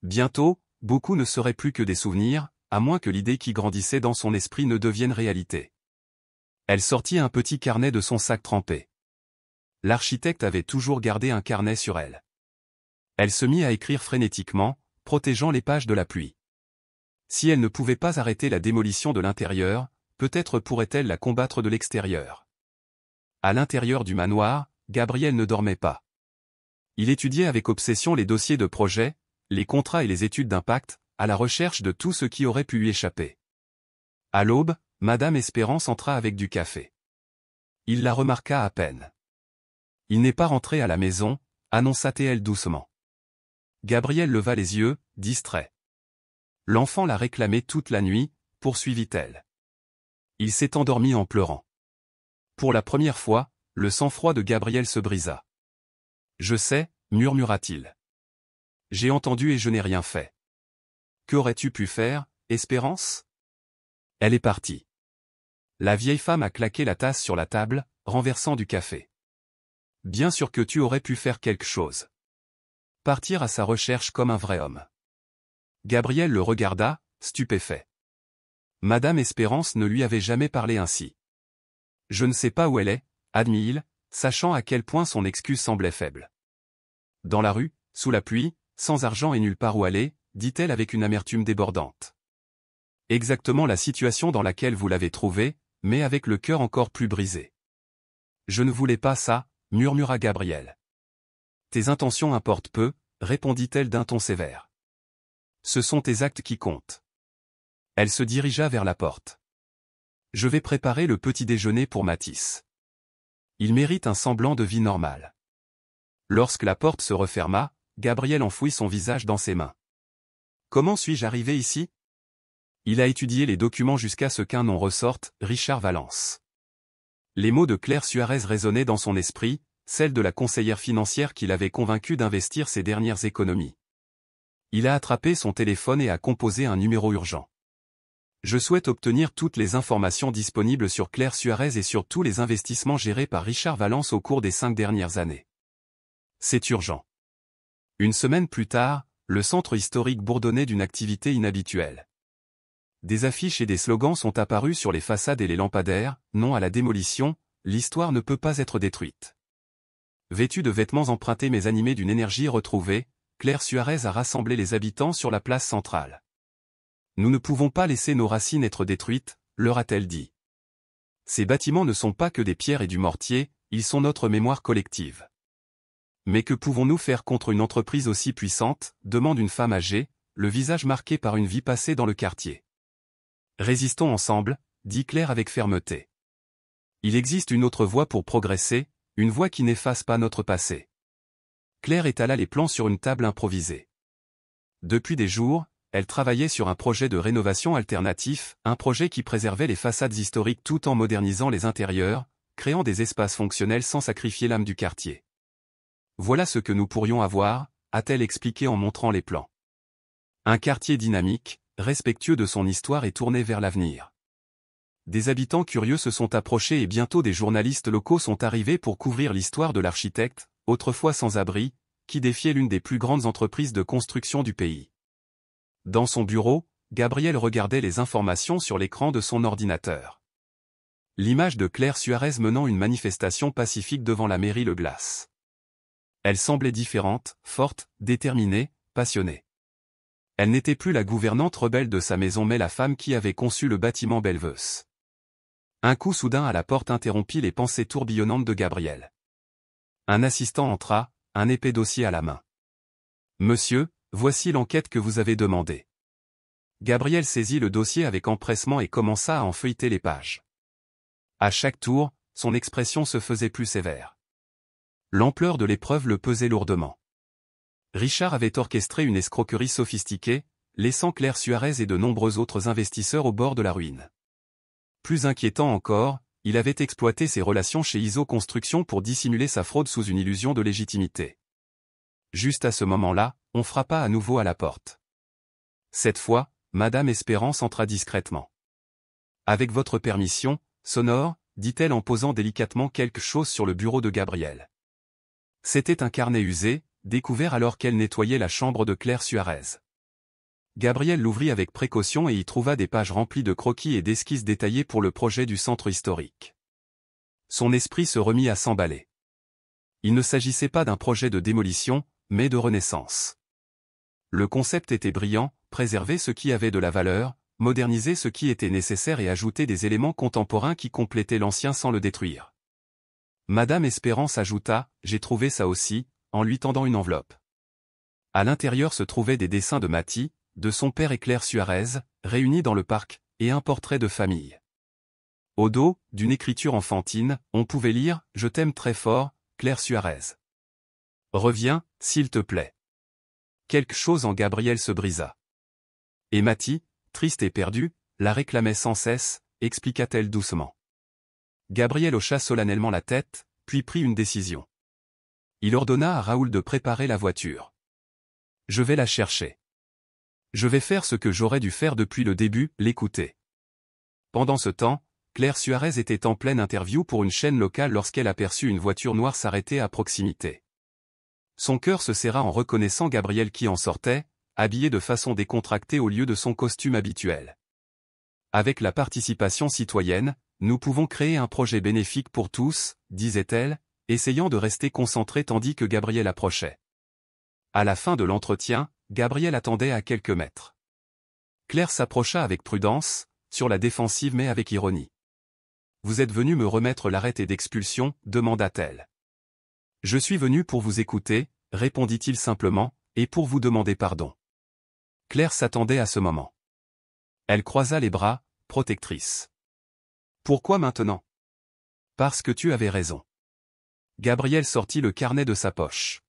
Bientôt, beaucoup ne seraient plus que des souvenirs, à moins que l'idée qui grandissait dans son esprit ne devienne réalité. Elle sortit un petit carnet de son sac trempé. L'architecte avait toujours gardé un carnet sur elle. Elle se mit à écrire frénétiquement, protégeant les pages de la pluie. Si elle ne pouvait pas arrêter la démolition de l'intérieur, peut-être pourrait-elle la combattre de l'extérieur. À l'intérieur du manoir, Gabriel ne dormait pas. Il étudiait avec obsession les dossiers de projet, les contrats et les études d'impact, à la recherche de tout ce qui aurait pu lui échapper. À l'aube, Madame Espérance entra avec du café. Il la remarqua à peine. « Il n'est pas rentré à la maison », annonça-t-elle doucement. Gabriel leva les yeux, distrait. « L'enfant l'a réclamé toute la nuit », poursuivit-elle. Il s'est endormi en pleurant. Pour la première fois, le sang-froid de Gabriel se brisa. « Je sais », murmura-t-il. « J'ai entendu et je n'ai rien fait. » « Qu'aurais-tu pu faire, Espérance ? » Elle est partie. La vieille femme a claqué la tasse sur la table, renversant du café. « Bien sûr que tu aurais pu faire quelque chose. Partir à sa recherche comme un vrai homme. » Gabriel le regarda, stupéfait. Madame Espérance ne lui avait jamais parlé ainsi. « Je ne sais pas où elle est, » admit-il, sachant à quel point son excuse semblait faible. « Dans la rue, sous la pluie, sans argent et nulle part où aller, » dit-elle avec une amertume débordante. « Exactement la situation dans laquelle vous l'avez trouvée, mais avec le cœur encore plus brisé. »« Je ne voulais pas ça, » murmura Gabriel. « Tes intentions importent peu, » répondit-elle d'un ton sévère. « Ce sont tes actes qui comptent. » Elle se dirigea vers la porte. « Je vais préparer le petit déjeuner pour Mathis. Il mérite un semblant de vie normale. » Lorsque la porte se referma, Gabriel enfouit son visage dans ses mains. Comment suis-je arrivé ici? Il a étudié les documents jusqu'à ce qu'un nom ressorte, Richard Valence. Les mots de Claire Suarez résonnaient dans son esprit, celle de la conseillère financière qui l'avait convaincu d'investir ses dernières économies. Il a attrapé son téléphone et a composé un numéro urgent. Je souhaite obtenir toutes les informations disponibles sur Claire Suarez et sur tous les investissements gérés par Richard Valence au cours des 5 dernières années. C'est urgent. Une semaine plus tard, le centre historique bourdonnait d'une activité inhabituelle. Des affiches et des slogans sont apparus sur les façades et les lampadaires, non à la démolition, l'histoire ne peut pas être détruite. Vêtue de vêtements empruntés mais animée d'une énergie retrouvée, Claire Suarez a rassemblé les habitants sur la place centrale. Nous ne pouvons pas laisser nos racines être détruites, leur a-t-elle dit. Ces bâtiments ne sont pas que des pierres et du mortier, ils sont notre mémoire collective. Mais que pouvons-nous faire contre une entreprise aussi puissante, demande une femme âgée, le visage marqué par une vie passée dans le quartier. Résistons ensemble, dit Claire avec fermeté. Il existe une autre voie pour progresser, une voie qui n'efface pas notre passé. Claire étala les plans sur une table improvisée. Depuis des jours, elle travaillait sur un projet de rénovation alternatif, un projet qui préservait les façades historiques tout en modernisant les intérieurs, créant des espaces fonctionnels sans sacrifier l'âme du quartier. Voilà ce que nous pourrions avoir, a-t-elle expliqué en montrant les plans. Un quartier dynamique, respectueux de son histoire et tourné vers l'avenir. Des habitants curieux se sont approchés et bientôt des journalistes locaux sont arrivés pour couvrir l'histoire de l'architecte, autrefois sans abri, qui défiait l'une des plus grandes entreprises de construction du pays. Dans son bureau, Gabriel regardait les informations sur l'écran de son ordinateur. L'image de Claire Suarez menant une manifestation pacifique devant la mairie Le Glace. Elle semblait différente, forte, déterminée, passionnée. Elle n'était plus la gouvernante rebelle de sa maison mais la femme qui avait conçu le bâtiment Belveus. Un coup soudain à la porte interrompit les pensées tourbillonnantes de Gabriel. Un assistant entra, un épais dossier à la main. « Monsieur, voici l'enquête que vous avez demandée. » Gabriel saisit le dossier avec empressement et commença à en feuilleter les pages. À chaque tour, son expression se faisait plus sévère. L'ampleur de l'épreuve le pesait lourdement. Richard avait orchestré une escroquerie sophistiquée, laissant Claire Suarez et de nombreux autres investisseurs au bord de la ruine. Plus inquiétant encore, il avait exploité ses relations chez ISO Construction pour dissimuler sa fraude sous une illusion de légitimité. Juste à ce moment-là, on frappa à nouveau à la porte. Cette fois, Madame Espérance entra discrètement. « Avec votre permission, Sonore, dit-elle en posant délicatement quelque chose sur le bureau de Gabriel. C'était un carnet usé, découvert alors qu'elle nettoyait la chambre de Claire Suarez. Gabriel l'ouvrit avec précaution et y trouva des pages remplies de croquis et d'esquisses détaillées pour le projet du centre historique. Son esprit se remit à s'emballer. Il ne s'agissait pas d'un projet de démolition, mais de renaissance. Le concept était brillant, préserver ce qui avait de la valeur, moderniser ce qui était nécessaire et ajouter des éléments contemporains qui complétaient l'ancien sans le détruire. Madame Espérance ajouta « J'ai trouvé ça aussi », en lui tendant une enveloppe. À l'intérieur se trouvaient des dessins de Mathie, de son père et Claire Suarez, réunis dans le parc, et un portrait de famille. Au dos, d'une écriture enfantine, on pouvait lire « Je t'aime très fort, Claire Suarez. Reviens, s'il te plaît. » Quelque chose en Gabriel se brisa. Et Mathie, triste et perdue, la réclamait sans cesse, expliqua-t-elle doucement. Gabriel hocha solennellement la tête, puis prit une décision. Il ordonna à Raoul de préparer la voiture. « Je vais la chercher. Je vais faire ce que j'aurais dû faire depuis le début, l'écouter. » Pendant ce temps, Claire Suarez était en pleine interview pour une chaîne locale lorsqu'elle aperçut une voiture noire s'arrêter à proximité. Son cœur se serra en reconnaissant Gabriel qui en sortait, habillé de façon décontractée au lieu de son costume habituel. Avec la participation citoyenne, nous pouvons créer un projet bénéfique pour tous, disait-elle, essayant de rester concentrée tandis que Gabriel approchait. À la fin de l'entretien, Gabriel attendait à quelques mètres. Claire s'approcha avec prudence, sur la défensive mais avec ironie. « Vous êtes venu me remettre l'arrêté d'expulsion, demanda-t-elle. « Je suis venu pour vous écouter, répondit-il simplement, et pour vous demander pardon. » Claire s'attendait à ce moment. Elle croisa les bras, protectrice. « Pourquoi maintenant ? » « Parce que tu avais raison. » Gabriel sortit le carnet de sa poche.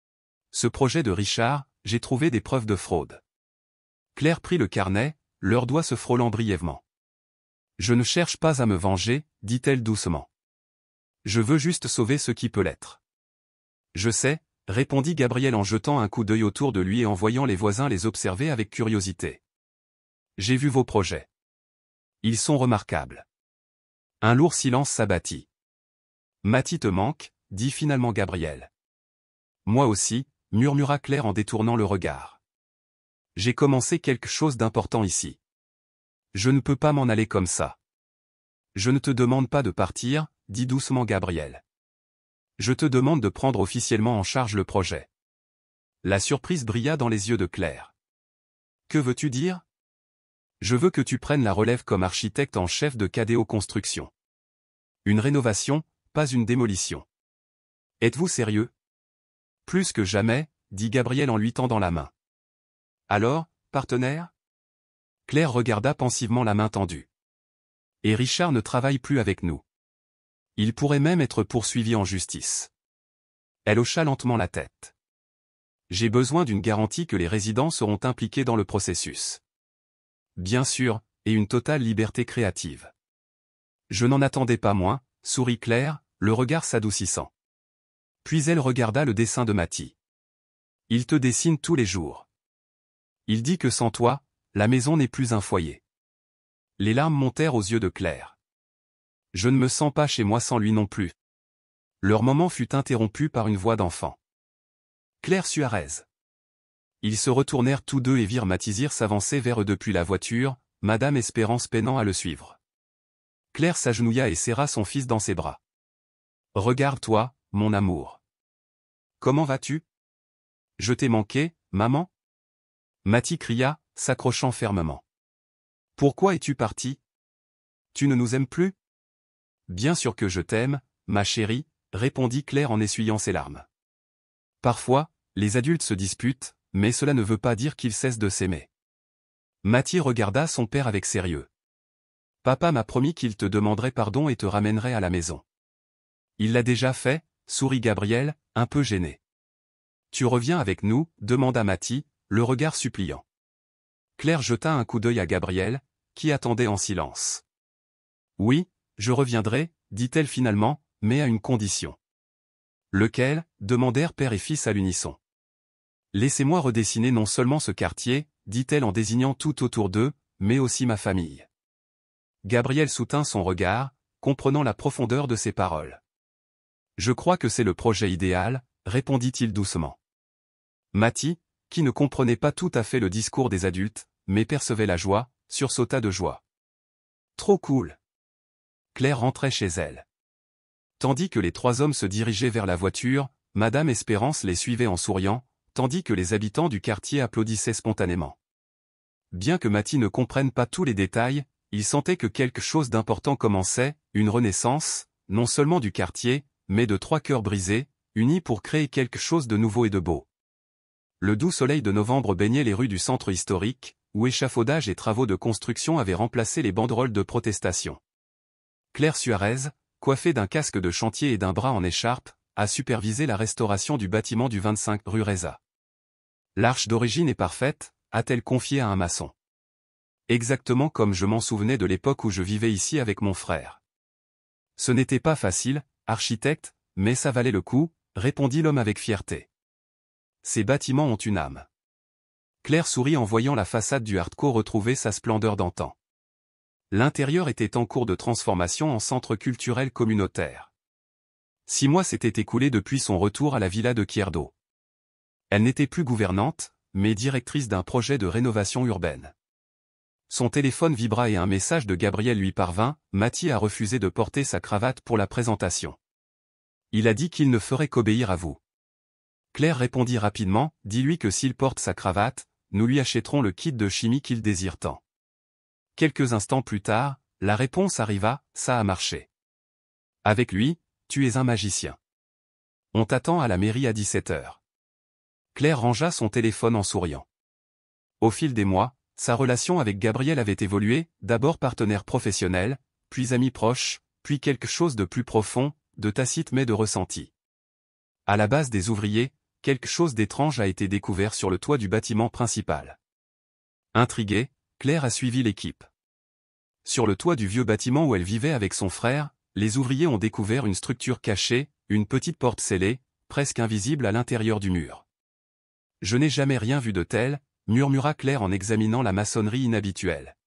« Ce projet de Richard, j'ai trouvé des preuves de fraude. » Claire prit le carnet, leurs doigts se frôlant brièvement. « Je ne cherche pas à me venger, dit-elle doucement. Je veux juste sauver ce qui peut l'être. » « Je sais, » répondit Gabriel en jetant un coup d'œil autour de lui et en voyant les voisins les observer avec curiosité. « J'ai vu vos projets. Ils sont remarquables. » Un lourd silence s'abattit. « Mathie te manque, dit finalement Gabriel. »« Moi aussi, » murmura Claire en détournant le regard. « J'ai commencé quelque chose d'important ici. Je ne peux pas m'en aller comme ça. »« Je ne te demande pas de partir, dit doucement Gabriel. Je te demande de prendre officiellement en charge le projet. La surprise brilla dans les yeux de Claire. Que veux-tu dire? Je veux que tu prennes la relève comme architecte en chef de KDO Construction. Une rénovation, pas une démolition. Êtes-vous sérieux? Plus que jamais, dit Gabriel en lui tendant la main. Alors, partenaire? Claire regarda pensivement la main tendue. Et Richard ne travaille plus avec nous. Il pourrait même être poursuivi en justice. Elle hocha lentement la tête. J'ai besoin d'une garantie que les résidents seront impliqués dans le processus. Bien sûr, et une totale liberté créative. Je n'en attendais pas moins, sourit Claire, le regard s'adoucissant. Puis elle regarda le dessin de Mathie. Il te dessine tous les jours. Il dit que sans toi, la maison n'est plus un foyer. Les larmes montèrent aux yeux de Claire. Je ne me sens pas chez moi sans lui non plus. Leur moment fut interrompu par une voix d'enfant. Claire Suarez. Ils se retournèrent tous deux et virent Mathizir s'avancer vers eux depuis la voiture, Madame Espérance peinant à le suivre. Claire s'agenouilla et serra son fils dans ses bras. Regarde-toi, mon amour. Comment vas-tu? Je t'ai manqué, maman? Mathie cria, s'accrochant fermement. Pourquoi es-tu parti? Tu ne nous aimes plus? Bien sûr que je t'aime, ma chérie, répondit Claire en essuyant ses larmes. Parfois, les adultes se disputent, mais cela ne veut pas dire qu'ils cessent de s'aimer. Mathie regarda son père avec sérieux. Papa m'a promis qu'il te demanderait pardon et te ramènerait à la maison. Il l'a déjà fait, sourit Gabriel, un peu gêné. Tu reviens avec nous, demanda Mathie, le regard suppliant. Claire jeta un coup d'œil à Gabriel, qui attendait en silence. Oui, je reviendrai, dit-elle finalement, mais à une condition. Lequel? Demandèrent père et fils à l'unisson. Laissez-moi redessiner non seulement ce quartier, dit-elle en désignant tout autour d'eux, mais aussi ma famille. Gabriel soutint son regard, comprenant la profondeur de ses paroles. Je crois que c'est le projet idéal, répondit-il doucement. Mathie, qui ne comprenait pas tout à fait le discours des adultes, mais percevait la joie, sursauta de joie. Trop cool. Claire rentrait chez elle. Tandis que les trois hommes se dirigeaient vers la voiture, Madame Espérance les suivait en souriant, tandis que les habitants du quartier applaudissaient spontanément. Bien que Mathie ne comprenne pas tous les détails, il sentait que quelque chose d'important commençait, une renaissance, non seulement du quartier, mais de trois cœurs brisés, unis pour créer quelque chose de nouveau et de beau. Le doux soleil de novembre baignait les rues du centre historique, où échafaudage et travaux de construction avaient remplacé les banderoles de protestation. Claire Suarez, coiffée d'un casque de chantier et d'un bras en écharpe, a supervisé la restauration du bâtiment du 25 rue Reza. L'arche d'origine est parfaite, a-t-elle confié à un maçon. Exactement comme je m'en souvenais de l'époque où je vivais ici avec mon frère. Ce n'était pas facile, architecte, mais ça valait le coup, répondit l'homme avec fierté. Ces bâtiments ont une âme. Claire sourit en voyant la façade du Artco retrouver sa splendeur d'antan. L'intérieur était en cours de transformation en centre culturel communautaire. 6 mois s'étaient écoulés depuis son retour à la villa de Kierdo. Elle n'était plus gouvernante, mais directrice d'un projet de rénovation urbaine. Son téléphone vibra et un message de Gabriel lui parvint, Mathie a refusé de porter sa cravate pour la présentation. Il a dit qu'il ne ferait qu'obéir à vous. Claire répondit rapidement, dis-lui que s'il porte sa cravate, nous lui achèterons le kit de chimie qu'il désire tant. Quelques instants plus tard, la réponse arriva, ça a marché. Avec lui, tu es un magicien. On t'attend à la mairie à 17h. Claire rangea son téléphone en souriant. Au fil des mois, sa relation avec Gabriel avait évolué, d'abord partenaire professionnel, puis ami proche, puis quelque chose de plus profond, de tacite mais de ressenti. À la base des ouvriers, quelque chose d'étrange a été découvert sur le toit du bâtiment principal. Intriguée, Claire a suivi l'équipe. Sur le toit du vieux bâtiment où elle vivait avec son frère, les ouvriers ont découvert une structure cachée, une petite porte scellée, presque invisible à l'intérieur du mur. Je n'ai jamais rien vu de tel, murmura Claire en examinant la maçonnerie inhabituelle.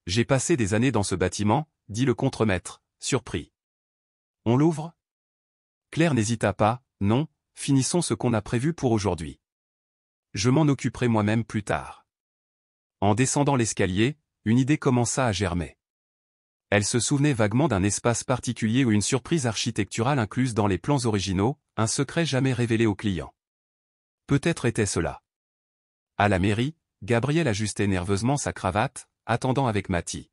J'ai passé des années dans ce bâtiment, dit le contremaître, surpris. On l'ouvre? Claire n'hésita pas, non, finissons ce qu'on a prévu pour aujourd'hui. Je m'en occuperai moi-même plus tard. En descendant l'escalier, une idée commença à germer. Elle se souvenait vaguement d'un espace particulier ou une surprise architecturale incluse dans les plans originaux, un secret jamais révélé aux clients. Peut-être était cela. À la mairie, Gabriel ajustait nerveusement sa cravate, attendant avec Mathie.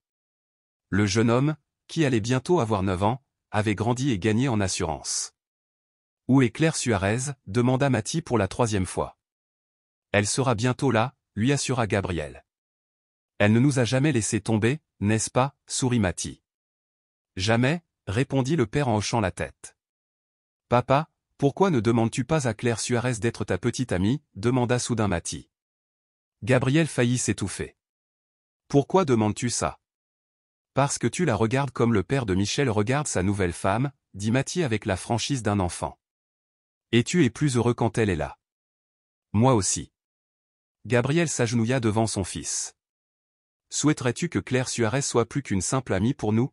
Le jeune homme, qui allait bientôt avoir 9 ans, avait grandi et gagné en assurance. « Où est Claire Suarez ?» demanda Mathie pour la 3e fois. « Elle sera bientôt là », lui assura Gabriel. « Elle ne nous a jamais laissé tomber, n'est-ce pas ?» sourit Mathie. « Jamais », répondit le père en hochant la tête. « Papa, pourquoi ne demandes-tu pas à Claire Suarez d'être ta petite amie ?» demanda soudain Mathie. Gabriel faillit s'étouffer. « Pourquoi demandes-tu ça ? » « Parce que tu la regardes comme le père de Michel regarde sa nouvelle femme, » dit Mathie avec la franchise d'un enfant. « Et tu es plus heureux quand elle est là. »« Moi aussi. » Gabriel s'agenouilla devant son fils. « Souhaiterais-tu que Claire Suarez soit plus qu'une simple amie pour nous ? »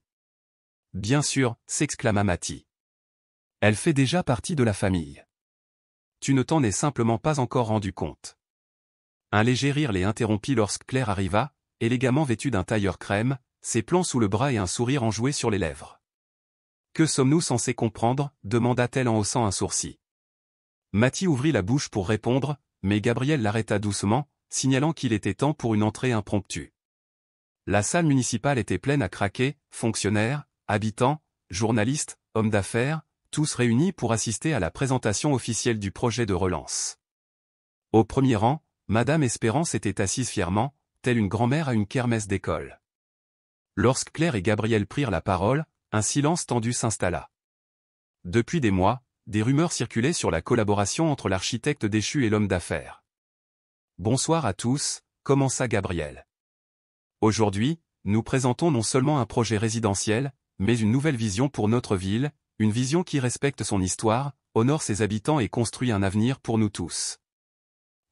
« Bien sûr » s'exclama Mathie. « Elle fait déjà partie de la famille. Tu ne t'en es simplement pas encore rendu compte. » Un léger rire les interrompit lorsque Claire arriva, élégamment vêtue d'un tailleur crème, ses plans sous le bras et un sourire enjoué sur les lèvres. « Que sommes-nous censés comprendre ?» demanda-t-elle en haussant un sourcil. Mathie ouvrit la bouche pour répondre, mais Gabriel l'arrêta doucement, signalant qu'il était temps pour une entrée impromptue. La salle municipale était pleine à craquer, fonctionnaires, habitants, journalistes, hommes d'affaires, tous réunis pour assister à la présentation officielle du projet de relance. Au premier rang, Madame Espérance était assise fièrement, telle une grand-mère à une kermesse d'école. Lorsque Claire et Gabriel prirent la parole, un silence tendu s'installa. Depuis des mois, des rumeurs circulaient sur la collaboration entre l'architecte déchu et l'homme d'affaires. « Bonsoir à tous », commença Gabriel. « Aujourd'hui, nous présentons non seulement un projet résidentiel, mais une nouvelle vision pour notre ville, une vision qui respecte son histoire, honore ses habitants et construit un avenir pour nous tous. »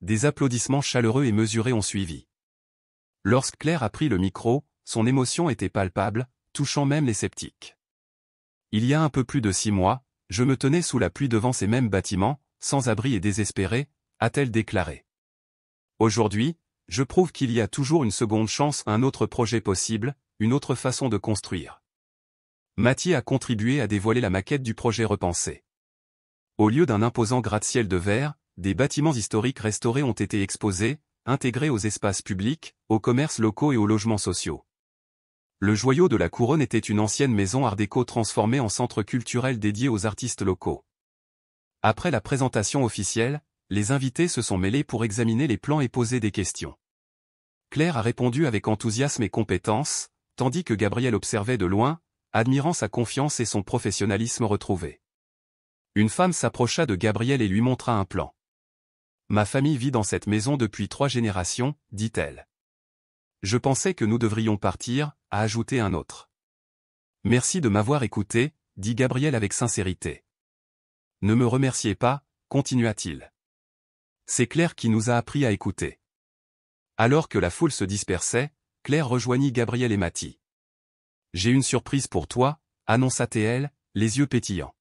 Des applaudissements chaleureux et mesurés ont suivi. Lorsque Claire a pris le micro, son émotion était palpable, touchant même les sceptiques. Il y a un peu plus de 6 mois, je me tenais sous la pluie devant ces mêmes bâtiments, sans abri et désespéré, a-t-elle déclaré. Aujourd'hui, je prouve qu'il y a toujours une seconde chance, un autre projet possible, une autre façon de construire. Mathie a contribué à dévoiler la maquette du projet repensé. Au lieu d'un imposant gratte-ciel de verre, des bâtiments historiques restaurés ont été exposés, intégrés aux espaces publics, aux commerces locaux et aux logements sociaux. Le joyau de la couronne était une ancienne maison art déco transformée en centre culturel dédié aux artistes locaux. Après la présentation officielle, les invités se sont mêlés pour examiner les plans et poser des questions. Claire a répondu avec enthousiasme et compétence, tandis que Gabriel observait de loin, admirant sa confiance et son professionnalisme retrouvé. Une femme s'approcha de Gabriel et lui montra un plan. « Ma famille vit dans cette maison depuis 3 générations, dit-elle. Je pensais que nous devrions partir, a ajouté un autre. Merci de m'avoir écouté, dit Gabriel avec sincérité. Ne me remerciez pas, continua-t-il. C'est Claire qui nous a appris à écouter. Alors que la foule se dispersait, Claire rejoignit Gabriel et Mathie. J'ai une surprise pour toi, annonça-t-elle, les yeux pétillants.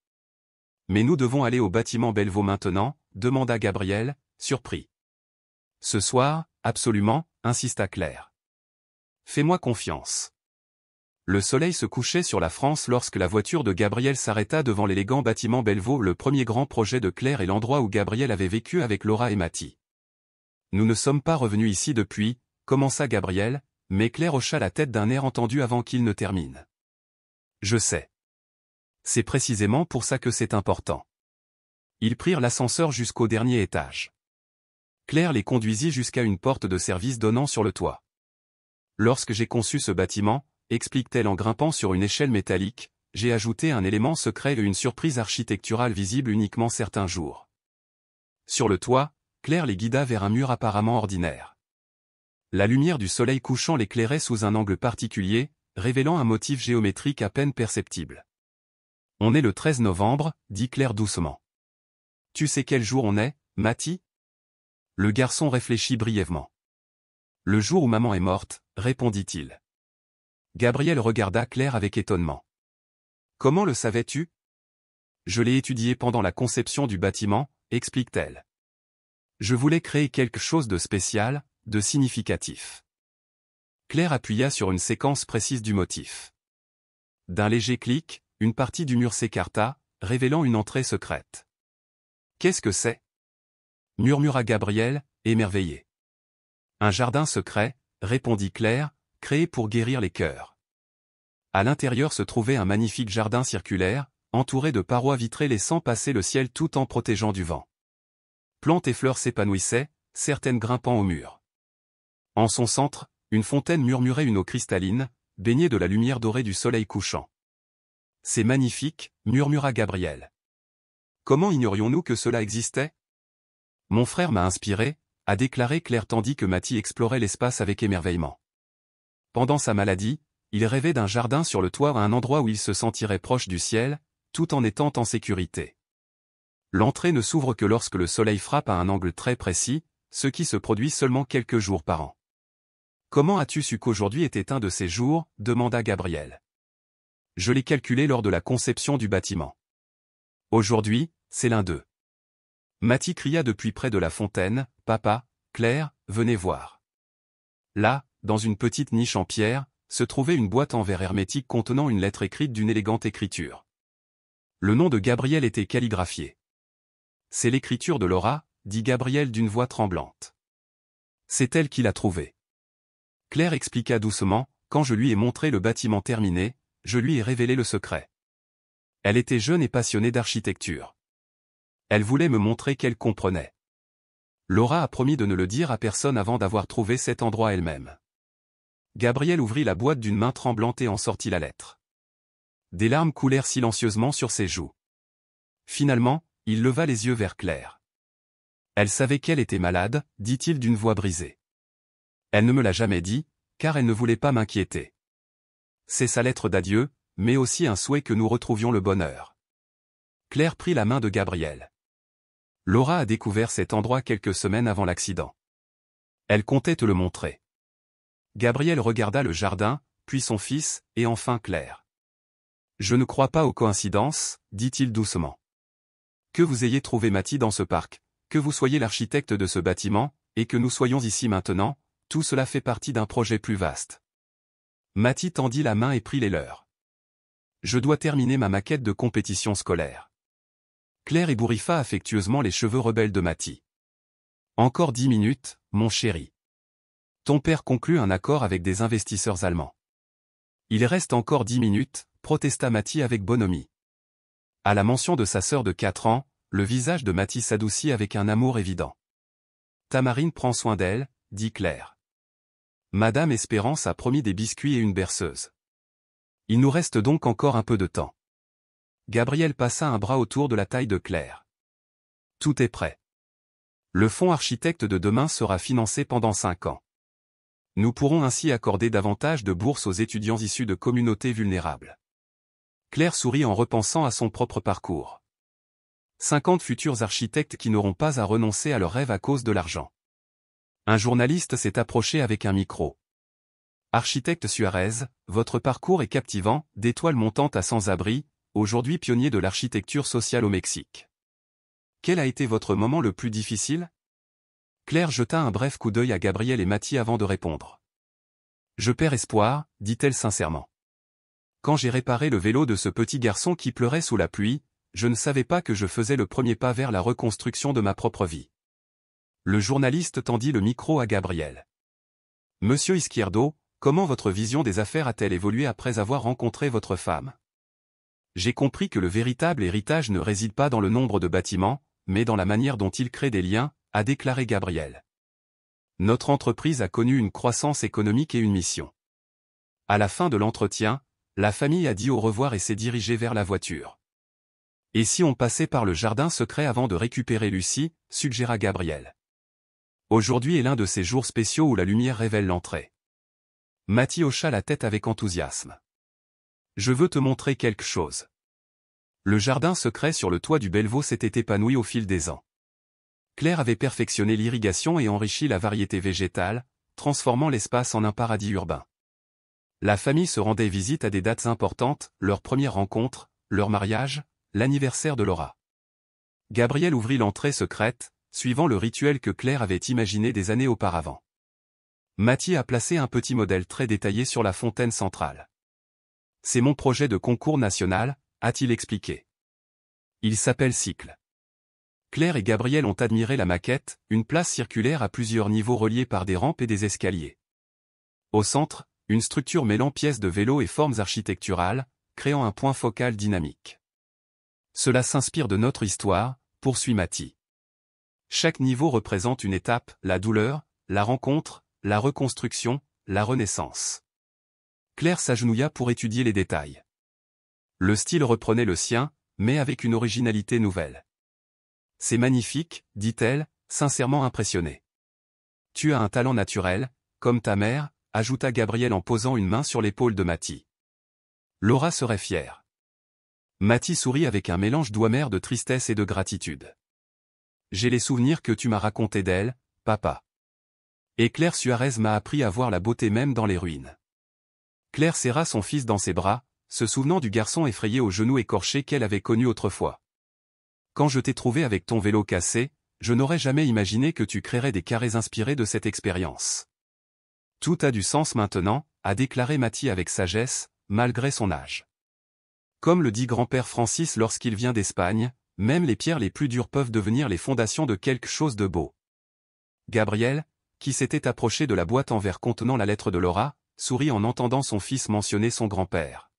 Mais nous devons aller au bâtiment Bellevaux maintenant, demanda Gabriel, surpris. Ce soir, absolument, insista Claire. Fais-moi confiance. Le soleil se couchait sur la France lorsque la voiture de Gabriel s'arrêta devant l'élégant bâtiment Bellevaux, le premier grand projet de Claire et l'endroit où Gabriel avait vécu avec Laura et Mathie. Nous ne sommes pas revenus ici depuis, commença Gabriel, mais Claire hocha la tête d'un air entendu avant qu'il ne termine. Je sais. C'est précisément pour ça que c'est important. Ils prirent l'ascenseur jusqu'au dernier étage. Claire les conduisit jusqu'à une porte de service donnant sur le toit. Lorsque j'ai conçu ce bâtiment, explique-t-elle en grimpant sur une échelle métallique, j'ai ajouté un élément secret et une surprise architecturale visible uniquement certains jours. Sur le toit, Claire les guida vers un mur apparemment ordinaire. La lumière du soleil couchant l'éclairait sous un angle particulier, révélant un motif géométrique à peine perceptible. On est le 13 novembre, dit Claire doucement. Tu sais quel jour on est, Mathie ? Le garçon réfléchit brièvement. Le jour où maman est morte, répondit-il. Gabriel regarda Claire avec étonnement. Comment le savais-tu ? Je l'ai étudié pendant la conception du bâtiment, explique-t-elle. Je voulais créer quelque chose de spécial, de significatif. Claire appuya sur une séquence précise du motif. D'un léger clic, une partie du mur s'écarta, révélant une entrée secrète. « Qu'est-ce que c'est » murmura Gabriel, émerveillé. « Un jardin secret, » répondit Claire, « créé pour guérir les cœurs. » À l'intérieur se trouvait un magnifique jardin circulaire, entouré de parois vitrées laissant passer le ciel tout en protégeant du vent. Plantes et fleurs s'épanouissaient, certaines grimpant au mur. En son centre, une fontaine murmurait une eau cristalline, baignée de la lumière dorée du soleil couchant. « C'est magnifique, » murmura Gabriel. « Comment ignorions-nous que cela existait ? Mon frère m'a inspiré, » a déclaré Claire tandis que Mathie explorait l'espace avec émerveillement. Pendant sa maladie, il rêvait d'un jardin sur le toit à un endroit où il se sentirait proche du ciel, tout en étant en sécurité. L'entrée ne s'ouvre que lorsque le soleil frappe à un angle très précis, ce qui se produit seulement quelques jours par an. « Comment as-tu su qu'aujourd'hui était un de ces jours » demanda Gabriel. « Je l'ai calculé lors de la conception du bâtiment. Aujourd'hui, c'est l'un d'eux. » Mathie cria depuis près de la fontaine, « Papa, Claire, venez voir. » Là, dans une petite niche en pierre, se trouvait une boîte en verre hermétique contenant une lettre écrite d'une élégante écriture. Le nom de Gabriel était calligraphié. « C'est l'écriture de Laura » dit Gabriel d'une voix tremblante. « C'est elle qui l'a trouvée. » Claire expliqua doucement, « Quand je lui ai montré le bâtiment terminé, je lui ai révélé le secret. Elle était jeune et passionnée d'architecture. Elle voulait me montrer qu'elle comprenait. Laura a promis de ne le dire à personne avant d'avoir trouvé cet endroit elle-même. » Gabriel ouvrit la boîte d'une main tremblante et en sortit la lettre. Des larmes coulèrent silencieusement sur ses joues. Finalement, il leva les yeux vers Claire. « Elle savait qu'elle était malade, » dit-il d'une voix brisée. « Elle ne me l'a jamais dit, car elle ne voulait pas m'inquiéter. C'est sa lettre d'adieu, mais aussi un souhait que nous retrouvions le bonheur. » Claire prit la main de Gabriel. Laura a découvert cet endroit quelques semaines avant l'accident. Elle comptait te le montrer. Gabriel regarda le jardin, puis son fils, et enfin Claire. « Je ne crois pas aux coïncidences, » dit-il doucement. « Que vous ayez trouvé Mathie dans ce parc, que vous soyez l'architecte de ce bâtiment, et que nous soyons ici maintenant, tout cela fait partie d'un projet plus vaste. » Mathie tendit la main et prit les leurs. « Je dois terminer ma maquette de compétition scolaire. » Claire ébouriffa affectueusement les cheveux rebelles de Mathie. « Encore 10 minutes, mon chéri. Ton père conclut un accord avec des investisseurs allemands. »« Il reste encore 10 minutes, » protesta Mathie avec bonhomie. À la mention de sa sœur de 4 ans, le visage de Mathie s'adoucit avec un amour évident. « Tamarine prend soin d'elle, » dit Claire. « Madame Espérance a promis des biscuits et une berceuse. Il nous reste donc encore un peu de temps. » Gabriel passa un bras autour de la taille de Claire. « Tout est prêt. Le fonds architecte de demain sera financé pendant 5 ans. Nous pourrons ainsi accorder davantage de bourses aux étudiants issus de communautés vulnérables. » Claire sourit en repensant à son propre parcours. 50 futurs architectes qui n'auront pas à renoncer à leurs rêves à cause de l'argent. Un journaliste s'est approché avec un micro. « Architecte Suarez, votre parcours est captivant, d'étoiles montantes à sans-abri, aujourd'hui pionnier de l'architecture sociale au Mexique. Quel a été votre moment le plus difficile ?» Claire jeta un bref coup d'œil à Gabriel et Mathie avant de répondre. « Je perds espoir, » dit-elle sincèrement. « Quand j'ai réparé le vélo de ce petit garçon qui pleurait sous la pluie, je ne savais pas que je faisais le premier pas vers la reconstruction de ma propre vie. » Le journaliste tendit le micro à Gabriel. « Monsieur Izquierdo, comment votre vision des affaires a-t-elle évolué après avoir rencontré votre femme ? J'ai compris que le véritable héritage ne réside pas dans le nombre de bâtiments, mais dans la manière dont ils créent des liens, » a déclaré Gabriel. « Notre entreprise a connu une croissance économique et une mission. » À la fin de l'entretien, la famille a dit au revoir et s'est dirigée vers la voiture. « Et si on passait par le jardin secret avant de récupérer Lucie ?» suggéra Gabriel. « Aujourd'hui est l'un de ces jours spéciaux où la lumière révèle l'entrée. » Mathie hocha la tête avec enthousiasme. « Je veux te montrer quelque chose. » Le jardin secret sur le toit du Bellevaux s'était épanoui au fil des ans. Claire avait perfectionné l'irrigation et enrichi la variété végétale, transformant l'espace en un paradis urbain. La famille se rendait visite à des dates importantes, leur première rencontre, leur mariage, l'anniversaire de Laura. Gabriel ouvrit l'entrée secrète, suivant le rituel que Claire avait imaginé des années auparavant. Mathie a placé un petit modèle très détaillé sur la fontaine centrale. C'est mon projet de concours national, a-t-il expliqué. Il s'appelle Cycle. Claire et Gabriel ont admiré la maquette, une place circulaire à plusieurs niveaux reliés par des rampes et des escaliers. Au centre, une structure mêlant pièces de vélo et formes architecturales, créant un point focal dynamique. Cela s'inspire de notre histoire, poursuit Mathie. Chaque niveau représente une étape, la douleur, la rencontre, la reconstruction, la renaissance. Claire s'agenouilla pour étudier les détails. Le style reprenait le sien, mais avec une originalité nouvelle. C'est magnifique, dit-elle, sincèrement impressionnée. Tu as un talent naturel, comme ta mère, ajouta Gabriel en posant une main sur l'épaule de Mathie. Laura serait fière. Mathie sourit avec un mélange d'ouamer de tristesse et de gratitude. J'ai les souvenirs que tu m'as racontés d'elle, papa. Et Claire Suarez m'a appris à voir la beauté même dans les ruines. Claire serra son fils dans ses bras, se souvenant du garçon effrayé aux genoux écorchés qu'elle avait connu autrefois. Quand je t'ai trouvé avec ton vélo cassé, je n'aurais jamais imaginé que tu créerais des carrés inspirés de cette expérience. Tout a du sens maintenant, a déclaré Mathie avec sagesse, malgré son âge. Comme le dit grand-père Francis lorsqu'il vient d'Espagne, même les pierres les plus dures peuvent devenir les fondations de quelque chose de beau. Gabriel, qui s'était approché de la boîte en verre contenant la lettre de Laura, sourit en entendant son fils mentionner son grand-père.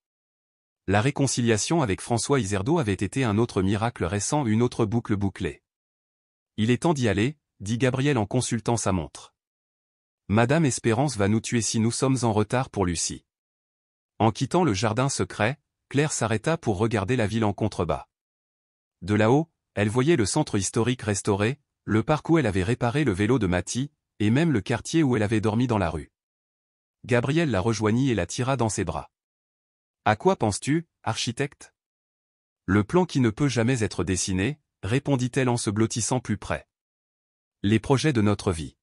La réconciliation avec François Iserdo avait été un autre miracle récent, une autre boucle bouclée. Il est temps d'y aller, dit Gabriel en consultant sa montre. Madame Espérance va nous tuer si nous sommes en retard pour Lucie. En quittant le jardin secret, Claire s'arrêta pour regarder la ville en contrebas. De là-haut, elle voyait le centre historique restauré, le parc où elle avait réparé le vélo de Mathie, et même le quartier où elle avait dormi dans la rue. Gabriel la rejoignit et la tira dans ses bras. À quoi penses-tu, architecte? Le plan qui ne peut jamais être dessiné, répondit-elle en se blottissant plus près. Les projets de notre vie.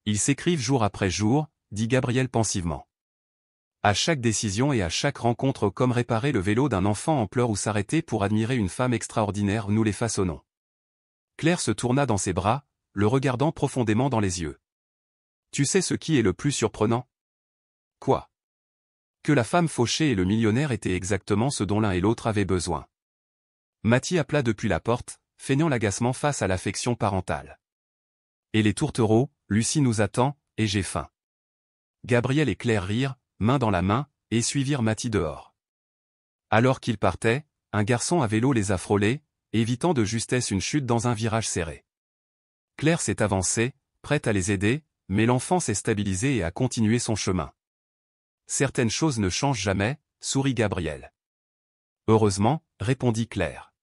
Ils s'écrivent jour après jour, dit Gabriel pensivement. À chaque décision et à chaque rencontre, comme réparer le vélo d'un enfant en pleurs ou s'arrêter pour admirer une femme extraordinaire, nous les façonnons. Claire se tourna dans ses bras, le regardant profondément dans les yeux. Tu sais ce qui est le plus surprenant? Quoi? Que la femme fauchée et le millionnaire étaient exactement ce dont l'un et l'autre avaient besoin. Mathie appela depuis la porte, feignant l'agacement face à l'affection parentale. Et les tourtereaux, Lucie nous attend, et j'ai faim. Gabriel et Claire rirent, main dans la main, et suivirent Mathie dehors. Alors qu'ils partaient, un garçon à vélo les a frôlés, évitant de justesse une chute dans un virage serré. Claire s'est avancée, prête à les aider, mais l'enfant s'est stabilisé et a continué son chemin. Certaines choses ne changent jamais, sourit Gabriel. Heureusement, répondit Claire.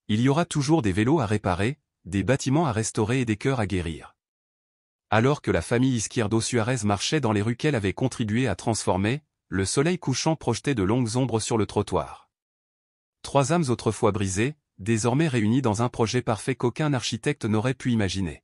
Il y aura toujours des vélos à réparer, des bâtiments à restaurer et des cœurs à guérir. Alors que la famille Izquierdo Suarez marchait dans les rues qu'elle avait contribué à transformer, le soleil couchant projetait de longues ombres sur le trottoir. Trois âmes autrefois brisées, désormais réunies dans un projet parfait qu'aucun architecte n'aurait pu imaginer.